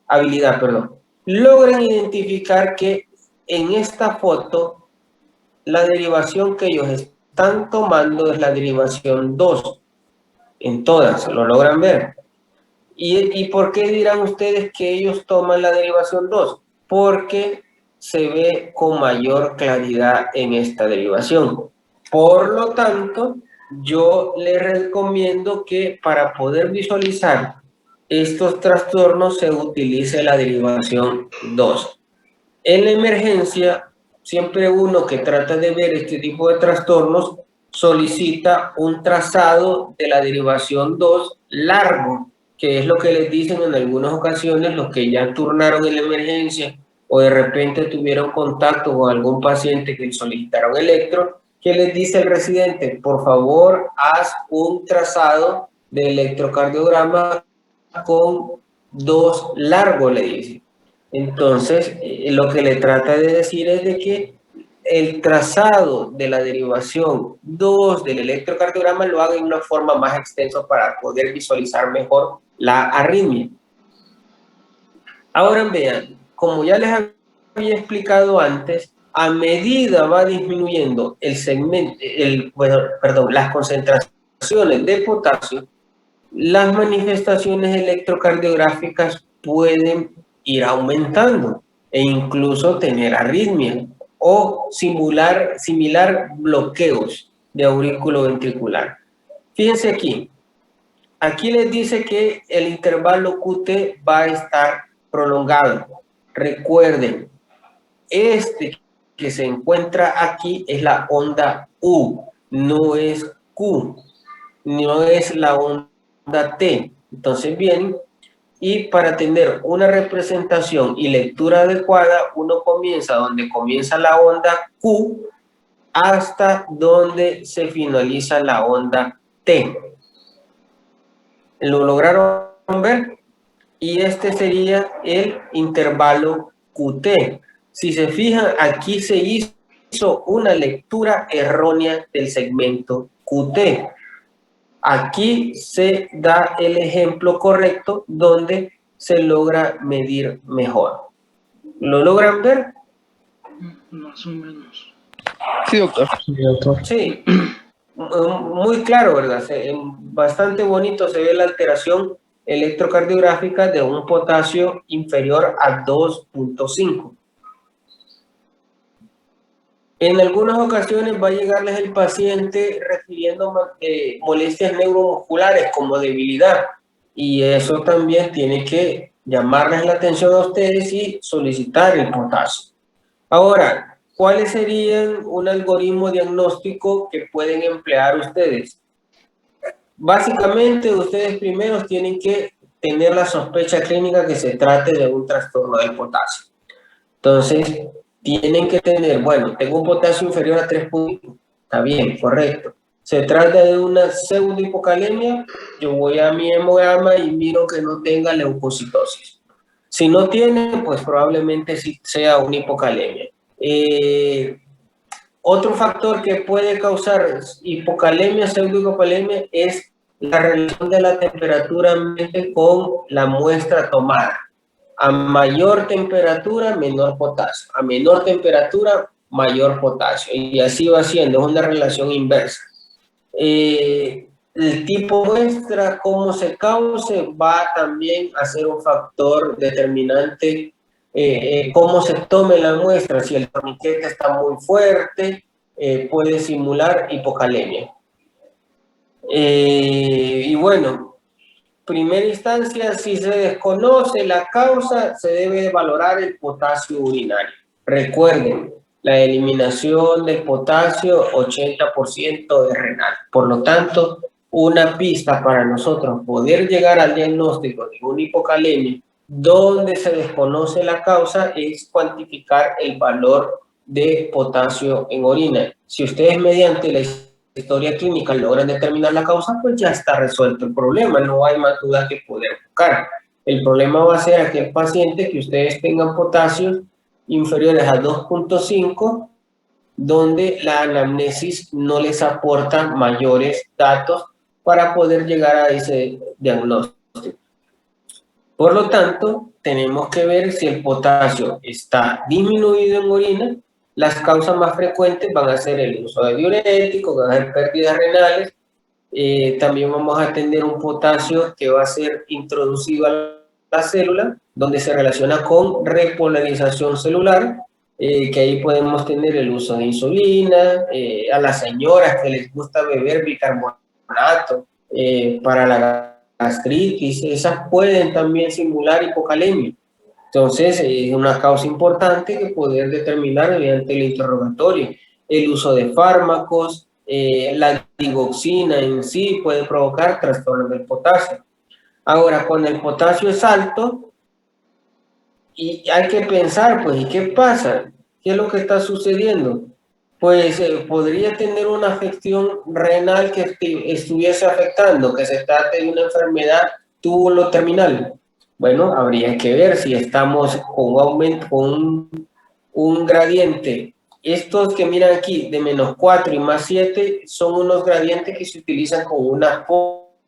Logren identificar que en esta foto la derivación que ellos están tomando es la derivación 2. En todas, ¿lo logran ver? ¿Y por qué dirán ustedes que ellos toman la derivación 2? Porque se ve con mayor claridad en esta derivación. Por lo tanto, yo les recomiendo que para poder visualizar estos trastornos se utilice la derivación 2. En la emergencia, siempre uno que trata de ver este tipo de trastornos solicita un trazado de la derivación 2 largo, que es lo que les dicen en algunas ocasiones los que ya turnaron en la emergencia o de repente tuvieron contacto con algún paciente que solicitaron electro, que les dice el residente, por favor, haz un trazado de electrocardiograma con 2 largo, le dice. Entonces, lo que le trata de decir es de que el trazado de la derivación 2 del electrocardiograma lo haga en una forma más extensa para poder visualizar mejor la arritmia. Ahora vean, como ya les había explicado antes, a medida va disminuyendo el segmento, las concentraciones de potasio, las manifestaciones electrocardiográficas pueden ir aumentando e incluso tener arritmia o similar bloqueos de aurículo ventricular. Fíjense aquí les dice que el intervalo QT va a estar prolongado. Recuerden, este que se encuentra aquí es la onda U, no es Q, no es la onda T. Entonces bien, y para tener una representación y lectura adecuada, uno comienza donde comienza la onda Q hasta donde se finaliza la onda T. ¿Lo lograron ver? Y este sería el intervalo QT. Si se fijan, aquí se hizo una lectura errónea del segmento QT. Aquí se da el ejemplo correcto donde se logra medir mejor. ¿Lo logran ver? Más o menos. Sí, doctor. Sí, muy claro, ¿verdad? Bastante bonito se ve la alteración electrocardiográfica de un potasio inferior a 2.5. En algunas ocasiones va a llegarles el paciente refiriendo molestias neuromusculares como debilidad, y eso también tiene que llamarles la atención a ustedes y solicitar el potasio. Ahora, ¿cuáles serían un algoritmo diagnóstico que pueden emplear ustedes? Básicamente, ustedes primero tienen que tener la sospecha clínica que se trate de un trastorno del potasio. Entonces, tienen que tener, bueno, tengo un potasio inferior a 3 puntos, está bien, correcto. Se trata de una pseudohipocalemia, yo voy a mi hemograma y miro que no tenga leucocitosis. Si no tiene, pues probablemente sí sea una hipocalemia. Otro factor que puede causar hipocalemia, pseudohipocalemia, es la relación de la temperatura con la muestra tomada. A mayor temperatura, menor potasio. A menor temperatura, mayor potasio. Y así va siendo, es una relación inversa. El tipo muestra, cómo se cause, va también a ser un factor determinante, cómo se tome la muestra. Si el torniquete está muy fuerte, puede simular hipocalemia. Y bueno, primera instancia, si se desconoce la causa, se debe valorar el potasio urinario. Recuerden, la eliminación del potasio, 80% de renal. Por lo tanto, una pista para nosotros poder llegar al diagnóstico de una hipocalemia donde se desconoce la causa es cuantificar el valor de potasio en orina. Si ustedes mediante la historia clínica logran determinar la causa, pues ya está resuelto el problema, no hay más duda que poder buscar. El problema va a ser aquel paciente que ustedes tengan potasios inferiores a 2.5, donde la anamnesis no les aporta mayores datos para poder llegar a ese diagnóstico. Por lo tanto, tenemos que ver si el potasio está disminuido en orina. Las causas más frecuentes van a ser el uso de diuréticos, van a ser pérdidas renales. También vamos a tener un potasio que va a ser introducido a la célula, donde se relaciona con repolarización celular, que ahí podemos tener el uso de insulina, a las señoras que les gusta beber bicarbonato para la gastritis, esas pueden también simular hipocalemia. Entonces, es una causa importante que poder determinar mediante el interrogatorio. El uso de fármacos, la digoxina en sí puede provocar trastornos del potasio. Ahora, cuando el potasio es alto, y hay que pensar, pues, ¿y qué pasa? ¿Qué es lo que está sucediendo? Pues podría tener una afección renal que estuviese afectando, que se trate de una enfermedad túbulo terminal. Bueno, habría que ver si estamos con un aumento, con un gradiente. Estos que miran aquí, de -4 y +7, son unos gradientes que se utilizan con una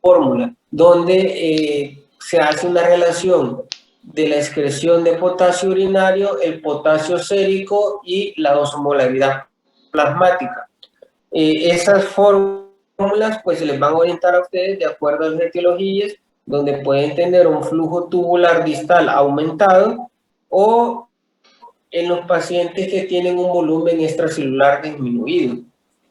fórmula, donde se hace una relación de la excreción de potasio urinario, el potasio sérico y la osmolaridad plasmática. Esas fórmulas pues se les van a orientar a ustedes de acuerdo a las etiologías, donde pueden tener un flujo tubular distal aumentado o en los pacientes que tienen un volumen extracelular disminuido.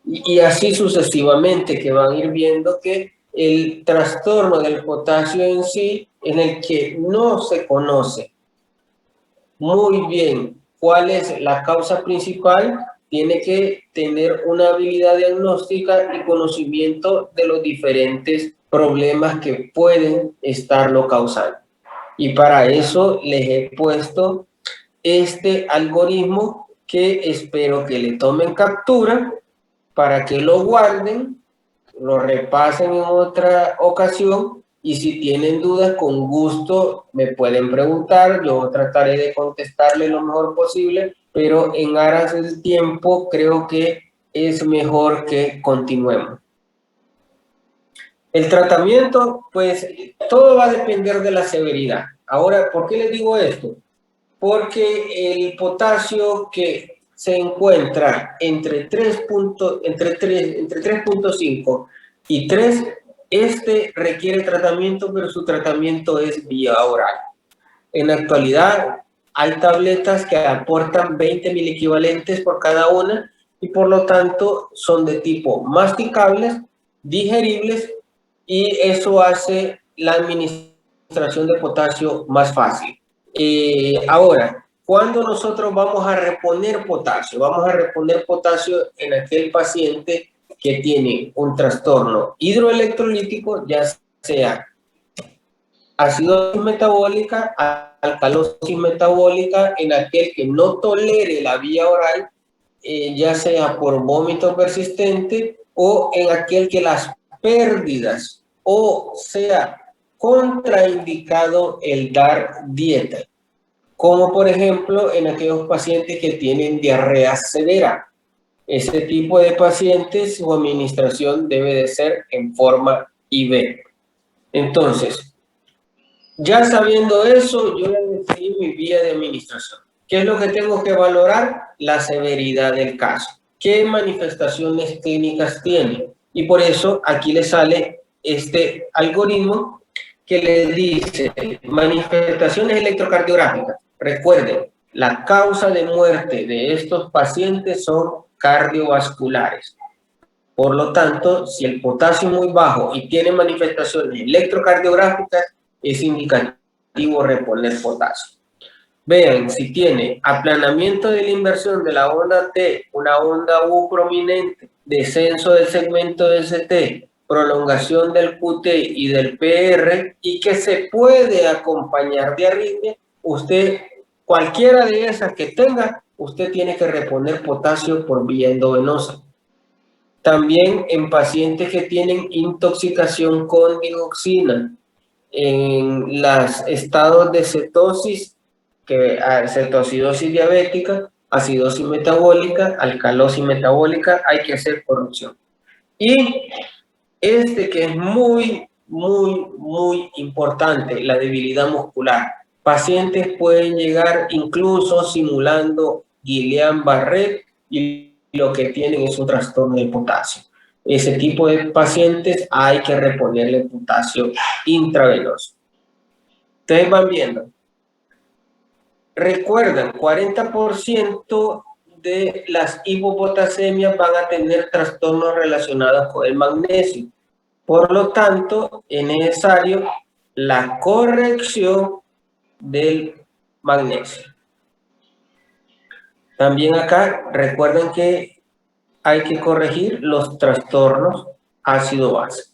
Y así sucesivamente, que van a ir viendo que el trastorno del potasio en sí, en el que no se conoce muy bien cuál es la causa principal, tiene que tener una habilidad diagnóstica y conocimiento de los diferentes problemas que pueden estarlo causando. Y para eso les he puesto este algoritmo que espero que le tomen captura para que lo guarden, lo repasen en otra ocasión y si tienen dudas, con gusto me pueden preguntar, yo trataré de contestarle lo mejor posible, pero en aras del tiempo creo que es mejor que continuemos. El tratamiento, pues todo va a depender de la severidad. Ahora, ¿por qué les digo esto? Porque el potasio que se encuentra entre 3.5 y 3, este requiere tratamiento, pero su tratamiento es vía oral. En la actualidad hay tabletas que aportan 20 miliequivalentes por cada una y por lo tanto son de tipo masticables, digeribles y eso hace la administración de potasio más fácil. Ahora, ¿cuándo nosotros vamos a reponer potasio? Vamos a reponer potasio en aquel paciente que tiene un trastorno hidroelectrolítico, ya sea acidosis metabólica, alcalosis metabólica, en aquel que no tolere la vía oral, ya sea por vómito persistente o en aquel que las pérdidas o sea contraindicado el dar dieta, como por ejemplo en aquellos pacientes que tienen diarrea severa. Ese tipo de pacientes, su administración debe de ser en forma IV. Entonces, ya sabiendo eso, yo le decidí mi vía de administración. ¿Qué es lo que tengo que valorar? La severidad del caso. ¿Qué manifestaciones clínicas tiene? Y por eso aquí le sale este algoritmo que le dice manifestaciones electrocardiográficas. Recuerden, la causa de muerte de estos pacientes son cardiovasculares. Por lo tanto, si el potasio es muy bajo y tiene manifestaciones electrocardiográficas, es indicativo reponer potasio. Vean, si tiene aplanamiento de la inversión de la onda T, una onda U prominente, descenso del segmento de ST, prolongación del QT y del PR, y que se puede acompañar de arritmia, usted, cualquiera de esas que tenga, usted tiene que reponer potasio por vía endovenosa. También en pacientes que tienen intoxicación con digoxina, en los estados de cetosis, cetoacidosis diabética, acidosis metabólica, alcalosis metabólica, hay que hacer corrección. Y este que es muy importante, la debilidad muscular. Pacientes pueden llegar incluso simulando Guillain-Barré y lo que tienen es un trastorno de potasio. Ese tipo de pacientes hay que reponerle potasio intravenoso. Ustedes van viendo. Recuerden, 40% de las hipopotasemias van a tener trastornos relacionados con el magnesio. Por lo tanto, es necesario la corrección del magnesio. También acá recuerden que hay que corregir los trastornos ácido-base.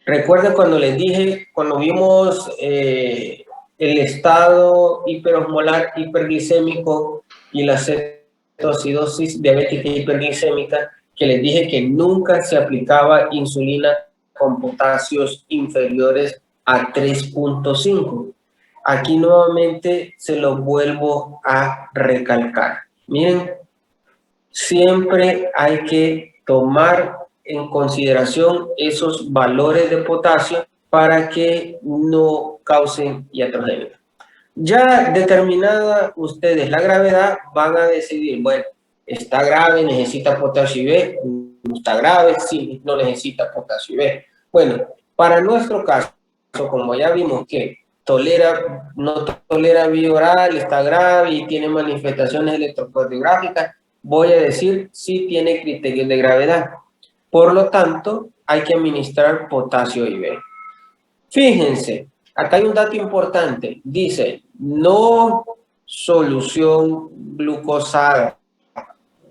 Recuerden cuando les dije, cuando vimos el estado hiperosmolar hiperglicémico y la cetoacidosis diabética hiperglicémica, que les dije que nunca se aplicaba insulina con potasios inferiores a 3.5. Aquí nuevamente se lo vuelvo a recalcar. Miren, siempre hay que tomar en consideración esos valores de potasio para que no causen iatrogenia. Ya determinada ustedes la gravedad, van a decidir, bueno, está grave, necesita potasio IV, no está grave, sí, no necesita potasio IV. Bueno, para nuestro caso, como ya vimos que no tolera vía oral, está grave y tiene manifestaciones electrocardiográficas, voy a decir sí tiene criterios de gravedad. Por lo tanto, hay que administrar potasio IV. Fíjense, acá hay un dato importante. Dice, no solución glucosada.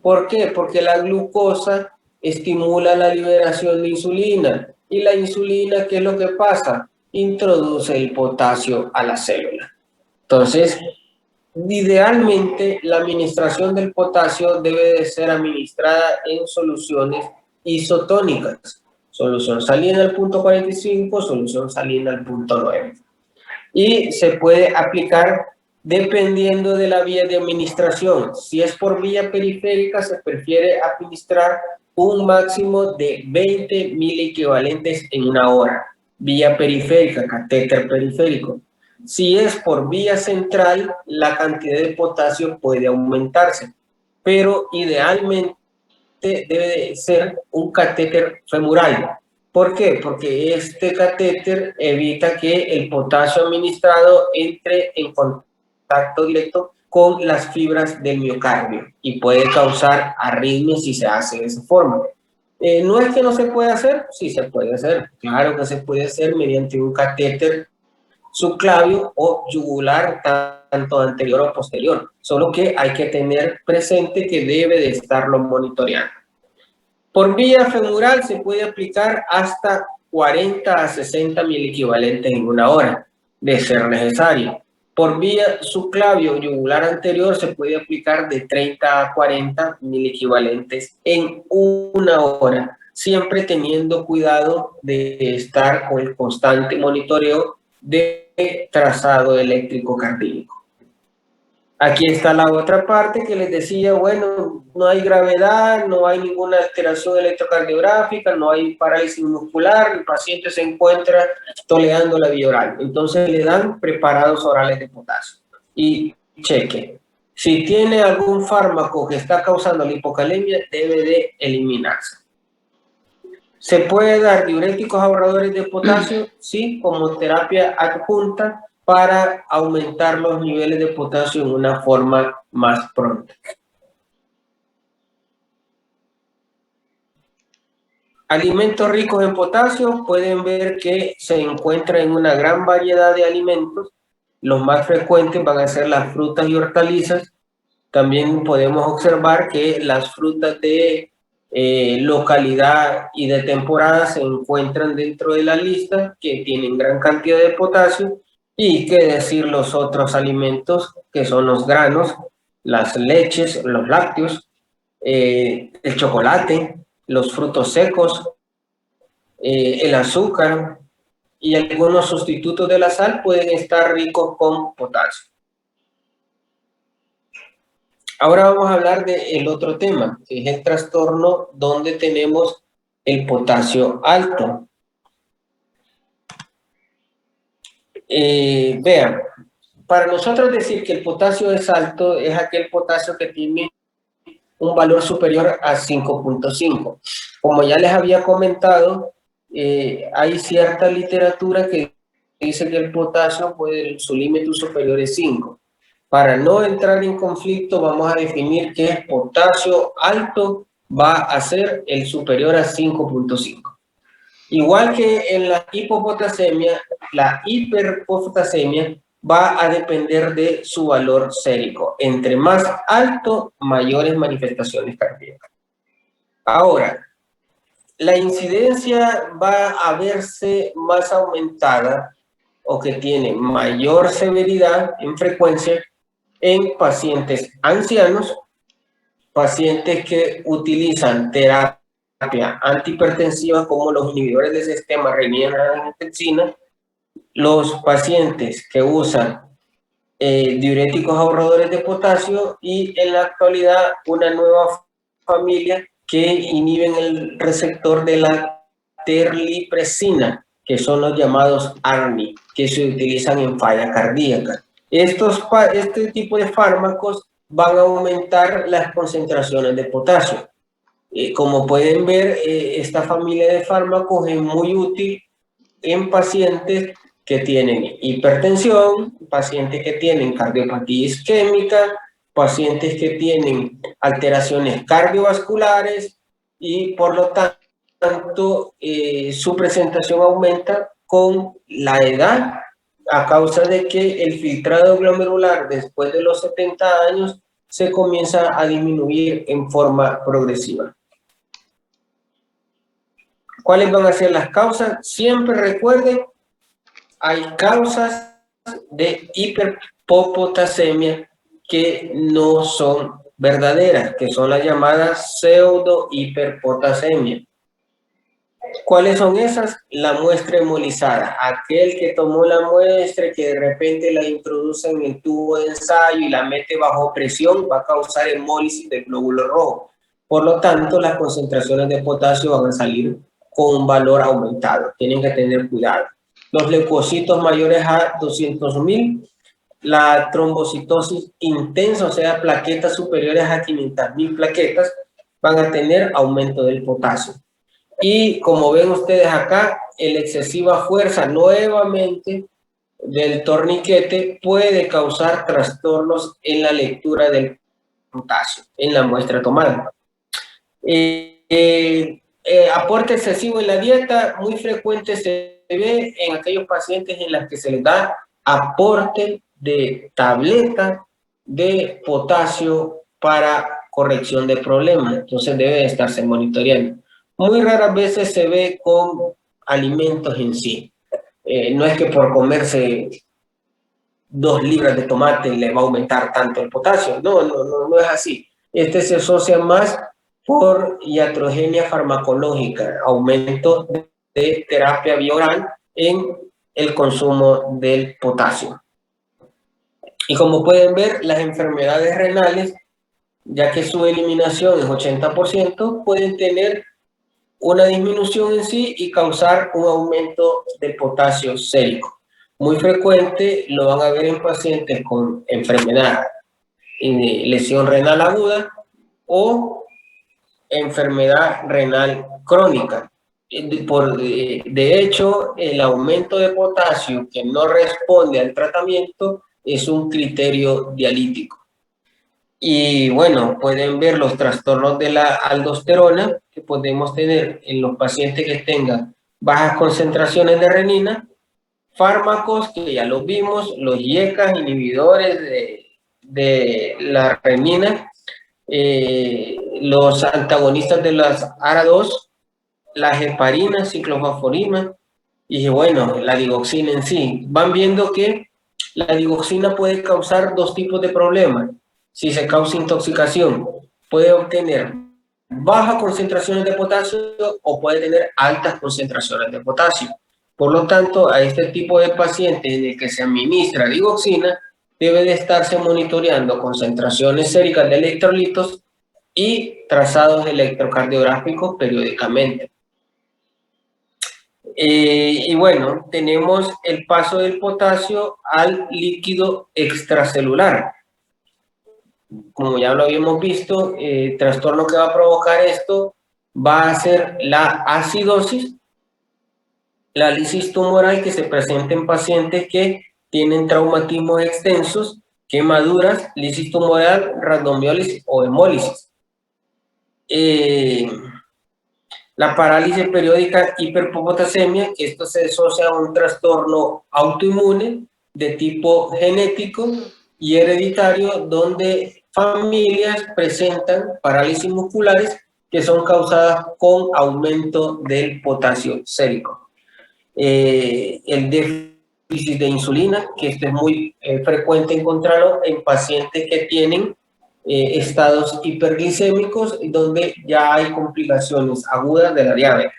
¿Por qué? Porque la glucosa estimula la liberación de insulina. Y la insulina, ¿qué es lo que pasa? Introduce el potasio a la célula. Entonces, idealmente, la administración del potasio debe de ser administrada en soluciones isotónicas. Solución salina al punto 45, solución salina al punto 9. Y se puede aplicar dependiendo de la vía de administración. Si es por vía periférica, se prefiere administrar un máximo de 20 miliequivalentes en una hora. Vía periférica, catéter periférico. Si es por vía central, la cantidad de potasio puede aumentarse, pero idealmente debe de ser un catéter femoral. ¿Por qué? Porque este catéter evita que el potasio administrado entre en contacto directo con las fibras del miocardio y puede causar arritmias si se hace de esa forma. ¿No es que no se puede hacer? Sí se puede hacer. Claro que se puede hacer mediante un catéter subclavio o yugular, tanto anterior o posterior. Solo que hay que tener presente que debe de estarlo monitoreando. Por vía femoral se puede aplicar hasta 40 a 60 miliequivalentes en una hora, de ser necesario. Por vía subclavio yugular anterior se puede aplicar de 30 a 40 miliequivalentes en una hora, siempre teniendo cuidado de estar con el constante monitoreo de trazado eléctrico cardíaco. Aquí está la otra parte que les decía, bueno, no hay gravedad, no hay ninguna alteración electrocardiográfica, no hay parálisis muscular, el paciente se encuentra tolerando la vía oral. Entonces le dan preparados orales de potasio. Y cheque, si tiene algún fármaco que está causando la hipocalemia, debe de eliminarse. ¿Se puede dar diuréticos ahorradores de potasio? Sí, como terapia adjunta para aumentar los niveles de potasio en una forma más pronta. Alimentos ricos en potasio, pueden ver que se encuentra en una gran variedad de alimentos. Los más frecuentes van a ser las frutas y hortalizas. También podemos observar que las frutas de localidad y de temporada se encuentran dentro de la lista, que tienen gran cantidad de potasio. Y qué decir los otros alimentos, que son los granos, las leches, los lácteos, el chocolate, los frutos secos, el azúcar y algunos sustitutos de la sal pueden estar ricos con potasio. Ahora vamos a hablar del otro tema, que es el trastorno donde tenemos el potasio alto. Vean, para nosotros decir que el potasio es alto es aquel potasio que tiene un valor superior a 5.5. Como ya les había comentado, hay cierta literatura que dice que el potasio su límite superior es 5. Para no entrar en conflicto, vamos a definir que el potasio alto va a ser el superior a 5.5. Igual que en la hipopotasemia, la hiperpotasemia va a depender de su valor sérico. Entre más alto, mayores manifestaciones cardíacas. Ahora, la incidencia va a verse más aumentada o que tiene mayor severidad en frecuencia en pacientes ancianos, pacientes que utilizan terapia antihipertensiva como los inhibidores del sistema renina-angiotensina, los pacientes que usan diuréticos ahorradores de potasio y en la actualidad una nueva familia que inhiben el receptor de la terlipresina, que son los llamados ARNI, que se utilizan en falla cardíaca. Este tipo de fármacos van a aumentar las concentraciones de potasio. Como pueden ver, esta familia de fármacos es muy útil en pacientes que tienen hipertensión, pacientes que tienen cardiopatía isquémica, pacientes que tienen alteraciones cardiovasculares y por lo tanto su presentación aumenta con la edad a causa de que el filtrado glomerular después de los 70 años se comienza a disminuir en forma progresiva. ¿Cuáles van a ser las causas? Siempre recuerden, hay causas de hiperpotasemia que no son verdaderas, que son las llamadas pseudo-hiperpotasemia. ¿Cuáles son esas? La muestra hemolizada. Aquel que tomó la muestra y que de repente la introduce en el tubo de ensayo y la mete bajo presión, va a causar hemólisis del glóbulo rojo. Por lo tanto, las concentraciones de potasio van a salir con un valor aumentado. Tienen que tener cuidado. Los leucocitos mayores a 200.000, la trombocitosis intensa, o sea, plaquetas superiores a 500.000 plaquetas, van a tener aumento del potasio. Y como ven ustedes acá, la excesiva fuerza nuevamente del torniquete puede causar trastornos en la lectura del potasio en la muestra tomada. Aporte excesivo en la dieta, muy frecuente se ve en aquellos pacientes en los que se les da aporte de tableta de potasio para corrección de problemas. Entonces debe estarse monitoreando. Muy raras veces se ve con alimentos en sí. No es que por comerse 2 libras de tomate le va a aumentar tanto el potasio. No es así. Este se asocia más por iatrogenia farmacológica, aumento de terapia bioral en el consumo del potasio. Y como pueden ver, las enfermedades renales, ya que su eliminación es 80%, pueden tener una disminución en sí y causar un aumento del potasio sérico. Muy frecuente lo van a ver en pacientes con enfermedad, lesión renal aguda o enfermedad renal crónica. De hecho, el aumento de potasio que no responde al tratamiento es un criterio dialítico. Y bueno, pueden ver los trastornos de la aldosterona que podemos tener en los pacientes que tengan bajas concentraciones de renina, fármacos que ya los vimos, los IECA, inhibidores de la renina, los antagonistas de las ARA2, la heparina, ciclofosforina y bueno, la digoxina en sí. Van viendo que la digoxina puede causar dos tipos de problemas. Si se causa intoxicación, puede obtener bajas concentraciones de potasio o puede tener altas concentraciones de potasio. Por lo tanto, a este tipo de pacientes en el que se administra digoxina, debe de estarse monitoreando concentraciones séricas de electrolitos y trazados electrocardiográficos periódicamente. Y bueno, tenemos el paso del potasio al líquido extracelular. Como ya lo habíamos visto, el trastorno que va a provocar esto va a ser la acidosis, la lisis tumoral que se presenta en pacientes que tienen traumatismos extensos, quemaduras, lisis tumoral, rabdomiólisis o hemólisis. La parálisis periódica hiperpotasemia, que esto se asocia a un trastorno autoinmune de tipo genético y hereditario, donde familias presentan parálisis musculares que son causadas con aumento del potasio sérico. El déficit de insulina, que esto es muy frecuente encontrarlo en pacientes que tienen estados hiperglicémicos donde ya hay complicaciones agudas de la diabetes.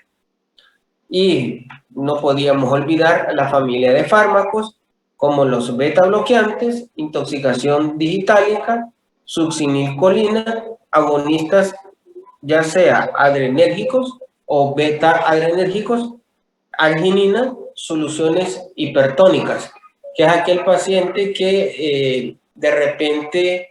Y no podíamos olvidar la familia de fármacos como los beta bloqueantes, intoxicación digitálica, succinilcolina, agonistas ya sea adrenérgicos o beta adrenérgicos, arginina, soluciones hipertónicas, que es aquel paciente que de repente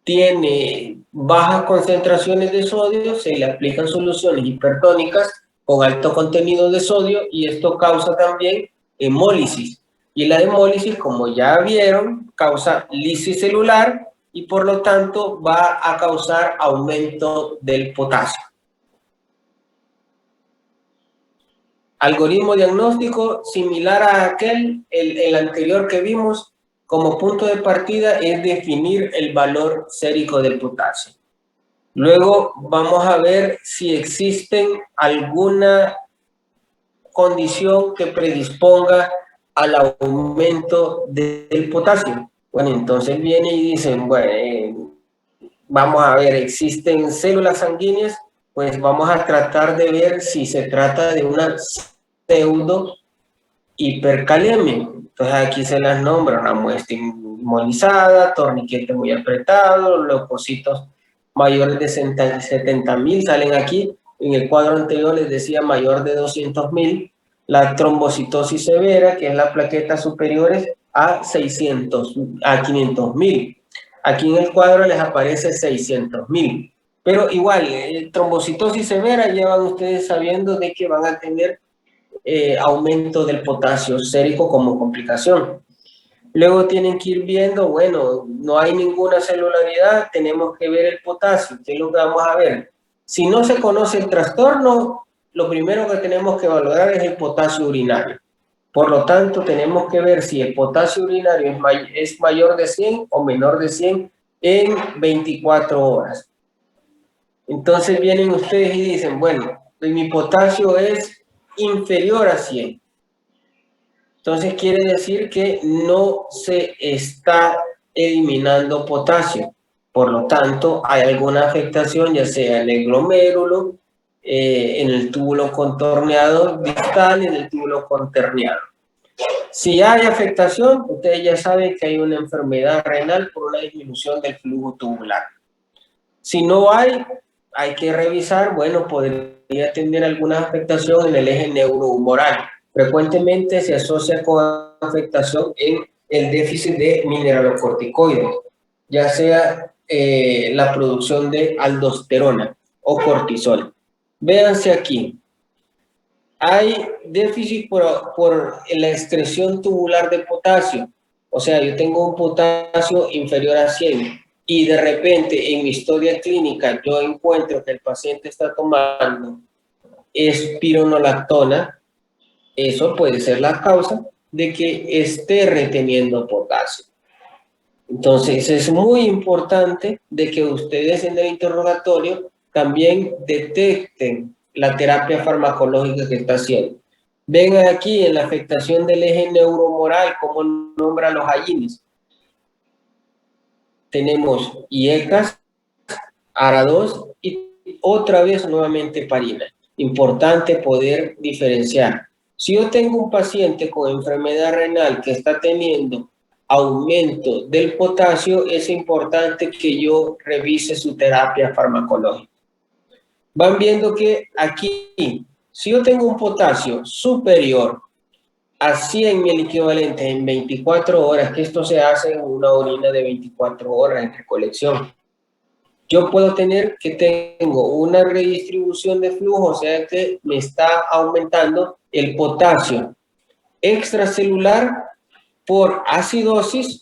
tiene bajas concentraciones de sodio, se le aplican soluciones hipertónicas con alto contenido de sodio y esto causa también hemólisis. Y la hemólisis, como ya vieron, causa lisis celular y por lo tanto va a causar aumento del potasio. Algoritmo diagnóstico similar a aquel, el anterior que vimos. Como punto de partida es definir el valor sérico del potasio. Luego vamos a ver si existen alguna condición que predisponga al aumento del potasio. Bueno, entonces viene y dicen, bueno, vamos a ver, ¿existen células sanguíneas? Pues vamos a tratar de ver si se trata de una pseudo hipercalemia. Entonces aquí se las nombra una muestra inmunizada, torniquete muy apretado, leucocitos mayores de 70.000 salen aquí. En el cuadro anterior les decía mayor de 200.000. La trombocitosis severa, que es la plaquetas superiores a 500.000. Aquí en el cuadro les aparece 600.000. Pero igual, trombocitosis severa llevan ustedes sabiendo de que van a tener aumento del potasio sérico como complicación. Luego tienen que ir viendo, bueno, no hay ninguna celularidad, tenemos que ver el potasio. ¿Qué es lo que vamos a ver? Si no se conoce el trastorno, lo primero que tenemos que valorar es el potasio urinario. Por lo tanto, tenemos que ver si el potasio urinario es mayor de 100 o menor de 100 en 24 horas. Entonces vienen ustedes y dicen, bueno, mi potasio es inferior a 100. Entonces quiere decir que no se está eliminando potasio. Por lo tanto, hay alguna afectación, ya sea en el glomérulo, en el túbulo contorneado distal, en el túbulo conterneado. Si hay afectación, ustedes ya saben que hay una enfermedad renal por una disminución del flujo tubular. Si no hay que revisar, bueno, podría tener alguna afectación en el eje neurohumoral. Frecuentemente se asocia con afectación en el déficit de mineralocorticoides, ya sea la producción de aldosterona o cortisol. Véanse aquí. hay déficit por la excreción tubular de potasio. O sea, yo tengo un potasio inferior a 100 y de repente en mi historia clínica yo encuentro que el paciente está tomando espironolactona. Eso puede ser la causa de que esté reteniendo potasio. Entonces es muy importante de que ustedes en el interrogatorio también detecten la terapia farmacológica que está haciendo. Ven aquí en la afectación del eje neuromoral, como nombran los Allines. Tenemos IECAS, ARA2 y otra vez nuevamente parina. Importante poder diferenciar. Si yo tengo un paciente con enfermedad renal que está teniendo aumento del potasio, es importante que yo revise su terapia farmacológica. Van viendo que aquí, si yo tengo un potasio superior a 100 mil equivalentes en 24 horas, que esto se hace en una orina de 24 horas en recolección, yo puedo tener que tengo una redistribución de flujo, o sea que me está aumentando el potasio extracelular por acidosis,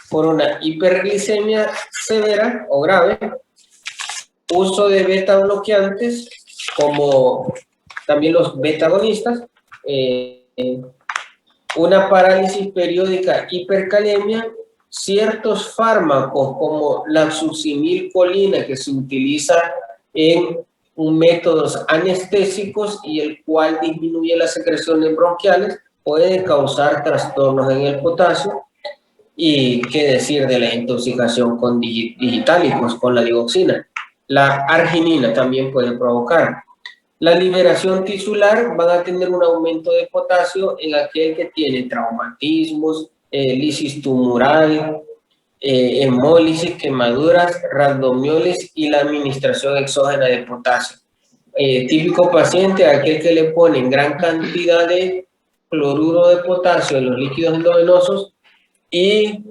por una hiperglicemia severa o grave, uso de beta bloqueantes como también los beta-agonistas, una parálisis periódica, hipercalemia, ciertos fármacos como la succinilcolina que se utiliza en métodos anestésicos y el cual disminuye las secreciones bronquiales, puede causar trastornos en el potasio. Y qué decir de la intoxicación con digitálicos, con la digoxina. La arginina también puede provocar. La liberación tisular van a tener un aumento de potasio en aquel que tiene traumatismos, lisis tumoral, hemólisis, quemaduras, rhabdomiolis y la administración exógena de potasio. Típico paciente, aquel que le ponen gran cantidad de cloruro de potasio en los líquidos endovenosos y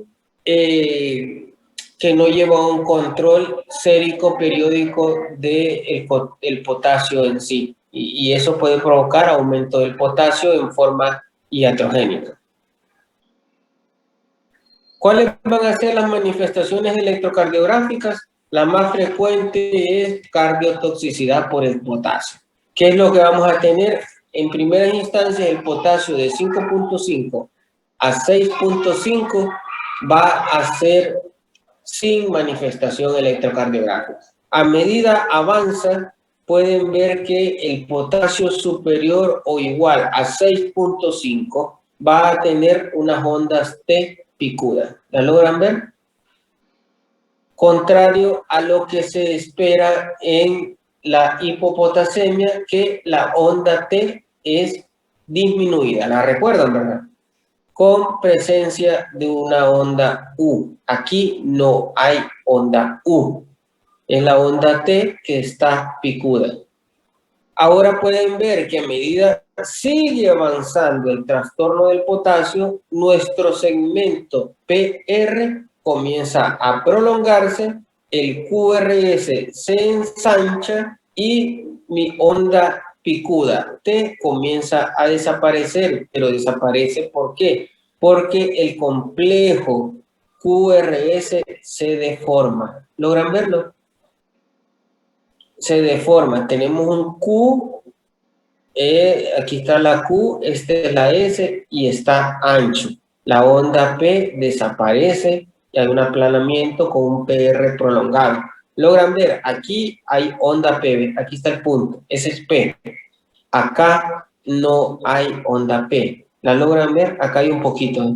que no lleva un control sérico periódico del potasio en sí. Y eso puede provocar aumento del potasio en forma iatrogénica. ¿Cuáles van a ser las manifestaciones electrocardiográficas? La más frecuente es cardiotoxicidad por el potasio. ¿Qué es lo que vamos a tener? En primera instancia, el potasio de 5.5 a 6.5 va a ser sin manifestación electrocardiográfica. A medida avanza, pueden ver que el potasio superior o igual a 6.5 va a tener unas ondas T picudas. ¿La logran ver? Contrario a lo que se espera en la hipopotasemia, que la onda T es disminuida. ¿La recuerdan, verdad? Con presencia de una onda U. Aquí no hay onda U. Es la onda T que está picuda. Ahora pueden ver que a medida sigue avanzando el trastorno del potasio, nuestro segmento PR comienza a prolongarse, el QRS se ensancha y mi onda picuda T comienza a desaparecer. Pero desaparece ¿por qué? Porque el complejo QRS se deforma. ¿Logran verlo? Se deforma. Tenemos un Q, aquí está la Q, esta es la S y está ancho. La onda P desaparece y hay un aplanamiento con un PR prolongado. Logran ver, aquí hay onda P, aquí está el punto, ese es P. Acá no hay onda P. ¿La logran ver? Acá hay un poquito.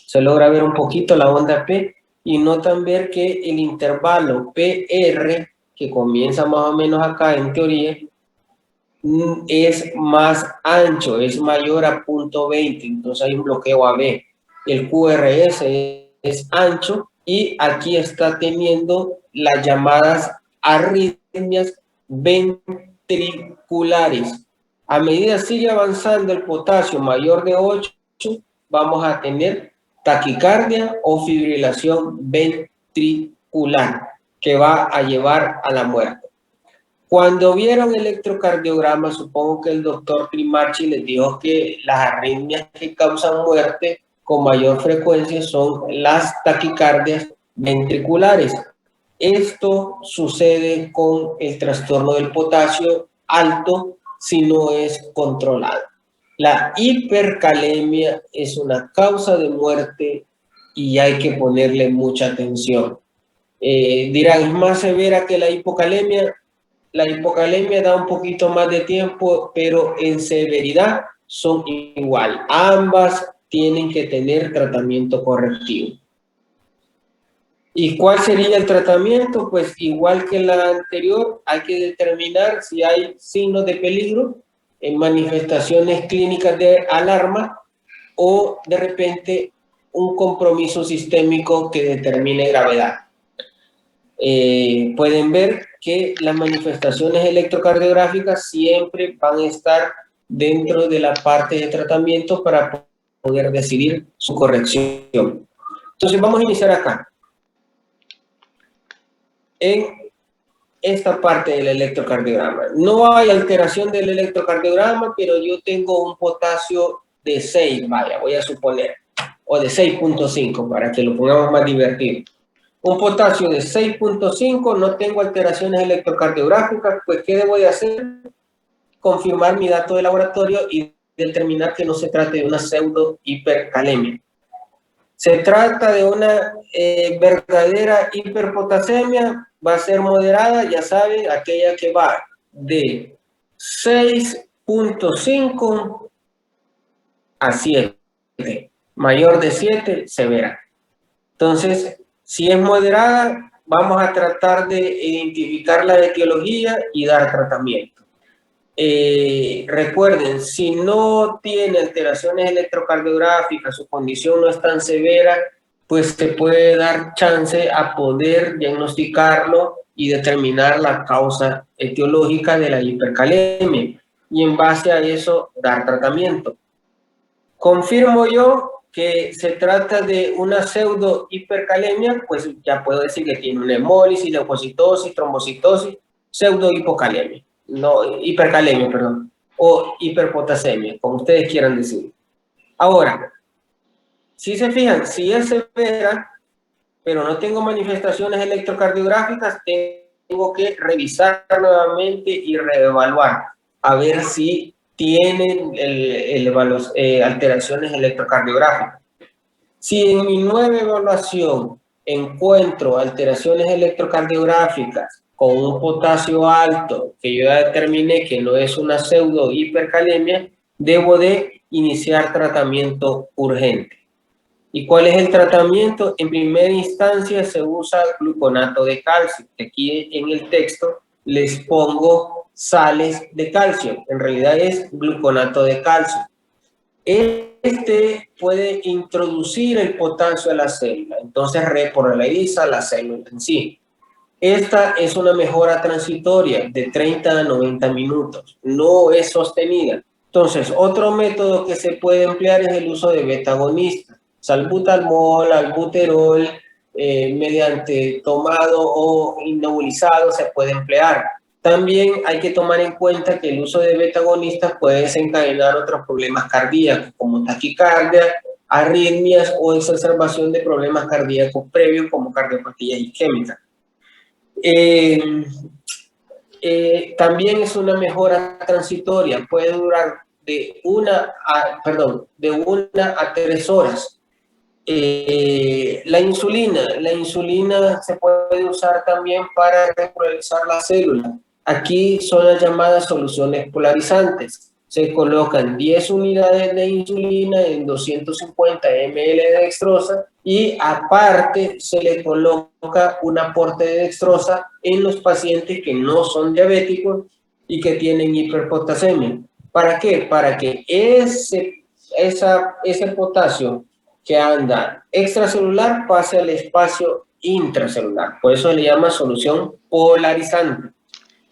Se logra ver un poquito la onda P y notan ver que el intervalo PR, que comienza más o menos acá en teoría, es más ancho, es mayor a 0.20, entonces hay un bloqueo AB. El QRS es ancho y aquí está teniendo las llamadas arritmias ventriculares. A medida sigue avanzando el potasio mayor de 8, vamos a tener taquicardia o fibrilación ventricular que va a llevar a la muerte. Cuando vieron electrocardiograma, supongo que el doctor Trimarchi les dijo que las arritmias que causan muerte con mayor frecuencia son las taquicardias ventriculares. Esto sucede con el trastorno del potasio alto si no es controlado. La hipercalemia es una causa de muerte y hay que ponerle mucha atención. Dirán, ¿es más severa que la hipocalemia? La hipocalemia da un poquito más de tiempo, pero en severidad son igual. Ambas tienen que tener tratamiento correctivo. ¿Y cuál sería el tratamiento? Pues igual que la anterior, hay que determinar si hay signos de peligro, en manifestaciones clínicas de alarma o de repente un compromiso sistémico que determine gravedad. Pueden ver que las manifestaciones electrocardiográficas siempre van a estar dentro de la parte de tratamiento para poder decidir su corrección. Entonces vamos a iniciar acá. En esta parte del electrocardiograma. No hay alteración del electrocardiograma, pero yo tengo un potasio de 6, vaya, voy a suponer, o de 6.5 para que lo pongamos más divertido. Un potasio de 6.5, no tengo alteraciones electrocardiográficas, pues ¿qué debo de hacer? Confirmar mi dato de laboratorio y determinar que no se trate de una pseudo hipercalemia. Se trata de una verdadera hiperpotasemia, va a ser moderada, ya sabe, aquella que va de 6.5 a 7, mayor de 7, severa. Entonces, si es moderada, vamos a tratar de identificar la etiología y dar tratamiento. Recuerden, si no tiene alteraciones electrocardiográficas, su condición no es tan severa, pues se puede dar chance a poder diagnosticarlo y determinar la causa etiológica de la hipercalemia y en base a eso dar tratamiento. Confirmo yo que se trata de una pseudo hipercalemia, pues ya puedo decir que tiene una hemólisis, leucocitosis, trombocitosis, pseudo hipocalemia. No, hipercalemia, perdón, o hiperpotasemia, como ustedes quieran decir. Ahora, si se fijan, si es severa, pero no tengo manifestaciones electrocardiográficas, tengo que revisar nuevamente y reevaluar, a ver si tienen alteraciones electrocardiográficas. Si en mi nueva evaluación encuentro alteraciones electrocardiográficas con un potasio alto, que yo ya determiné que no es una pseudo hipercalemia, debo de iniciar tratamiento urgente. ¿Y cuál es el tratamiento? En primera instancia se usa gluconato de calcio. Aquí en el texto les pongo sales de calcio. En realidad es gluconato de calcio. Este puede introducir el potasio a la célula, entonces repolariza la célula en sí. Esta es una mejora transitoria de 30 a 90 minutos, no es sostenida. Entonces, otro método que se puede emplear es el uso de beta-agonistas, salbutamol, albuterol, mediante tomado o nebulizado se puede emplear. También hay que tomar en cuenta que el uso de beta-agonistas puede desencadenar otros problemas cardíacos, como taquicardia, arritmias o exacerbación de problemas cardíacos previos, como cardiopatía isquémica. También es una mejora transitoria, puede durar de 1 a 3 horas. La insulina se puede usar también para repolarizar la célula. Aquí son las llamadas soluciones polarizantes. Se colocan 10 unidades de insulina en 250 ml de dextrosa y aparte se le coloca un aporte de dextrosa en los pacientes que no son diabéticos y que tienen hiperpotasemia. ¿Para qué? Para que ese potasio que anda extracelular pase al espacio intracelular. Por eso le llama solución polarizante.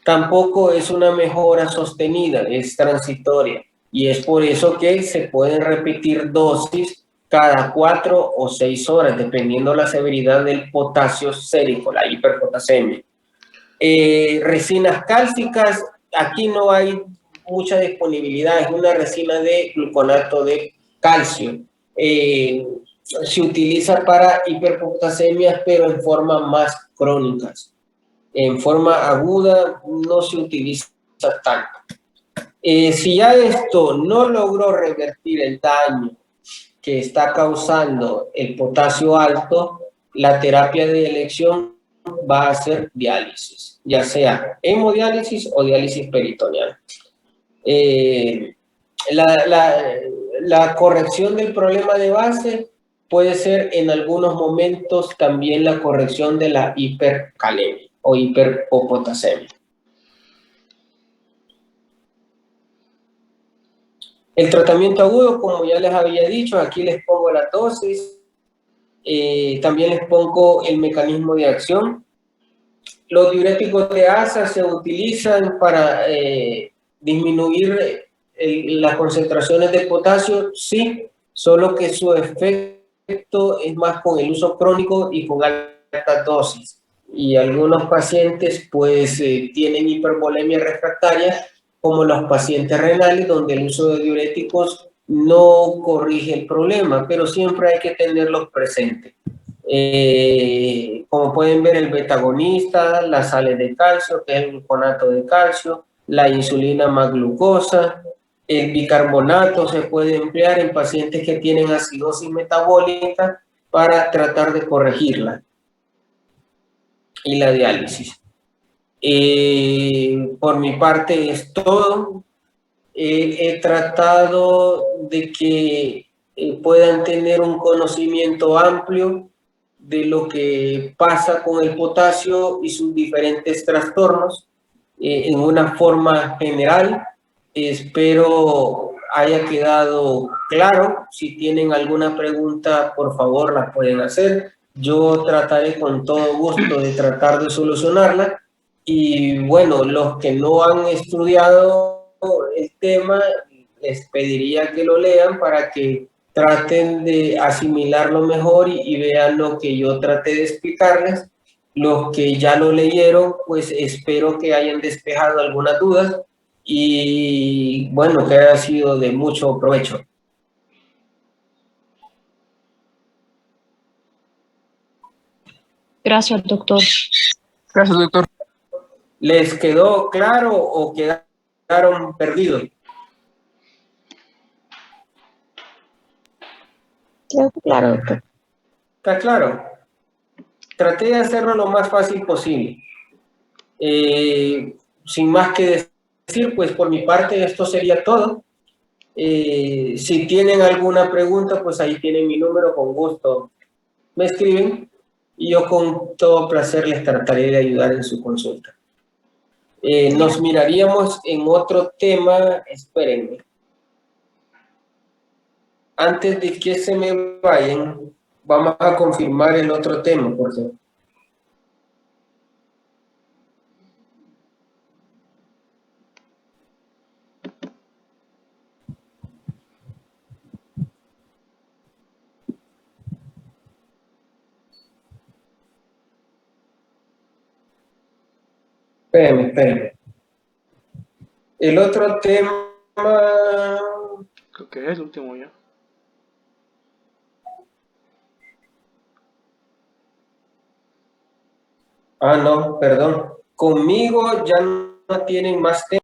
Tampoco es una mejora sostenida, es transitoria. Y es por eso que se pueden repetir dosis cada 4 o 6 horas, dependiendo la severidad del potasio sérico, la hiperpotasemia. Resinas cálcicas, aquí no hay mucha disponibilidad, es una resina de gluconato de calcio. Se utiliza para hiperpotasemias, pero en formas más crónicas. En forma aguda no se utiliza tanto. Si ya esto no logró revertir el daño que está causando el potasio alto, la terapia de elección va a ser diálisis, ya sea hemodiálisis o diálisis peritoneal. La corrección del problema de base puede ser en algunos momentos también la corrección de la hipercalemia o hiperpotasemia. El tratamiento agudo, como ya les había dicho, aquí les pongo la dosis, también les pongo el mecanismo de acción. Los diuréticos de asa se utilizan para disminuir las concentraciones de potasio, sí, solo que su efecto es más con el uso crónico y con altas dosis. Y algunos pacientes pues tienen hipervolemia refractaria, como los pacientes renales, donde el uso de diuréticos no corrige el problema, pero siempre hay que tenerlos presentes. Como pueden ver, el betagonista, las sales de calcio, que es el gluconato de calcio, la insulina más glucosa, el bicarbonato se puede emplear en pacientes que tienen acidosis metabólica para tratar de corregirla. Y la diálisis. Por mi parte es todo. He tratado de que puedan tener un conocimiento amplio de lo que pasa con el potasio y sus diferentes trastornos en una forma general. Espero haya quedado claro. Si tienen alguna pregunta, por favor, la pueden hacer. Yo trataré con todo gusto de tratar de solucionarla. Y bueno, los que no han estudiado el tema, les pediría que lo lean para que traten de asimilarlo mejor y vean lo que yo traté de explicarles. Los que ya lo leyeron, pues espero que hayan despejado algunas dudas y bueno, que haya sido de mucho provecho. Gracias, doctor. Gracias, doctor. ¿Les quedó claro o quedaron perdidos? Claro, doctor. ¿Está claro? Traté de hacerlo lo más fácil posible. Sin más que decir, pues por mi parte esto sería todo. Si tienen alguna pregunta, pues ahí tienen mi número, con gusto me escriben y yo con todo placer les trataré de ayudar en su consulta. Nos miraríamos en otro tema, espérenme. Antes de que se me vayan, vamos a confirmar el otro tema, por favor. Espérenme. El otro tema... Creo que es el último ya. Ah, no, perdón. Conmigo ya no tienen más temas.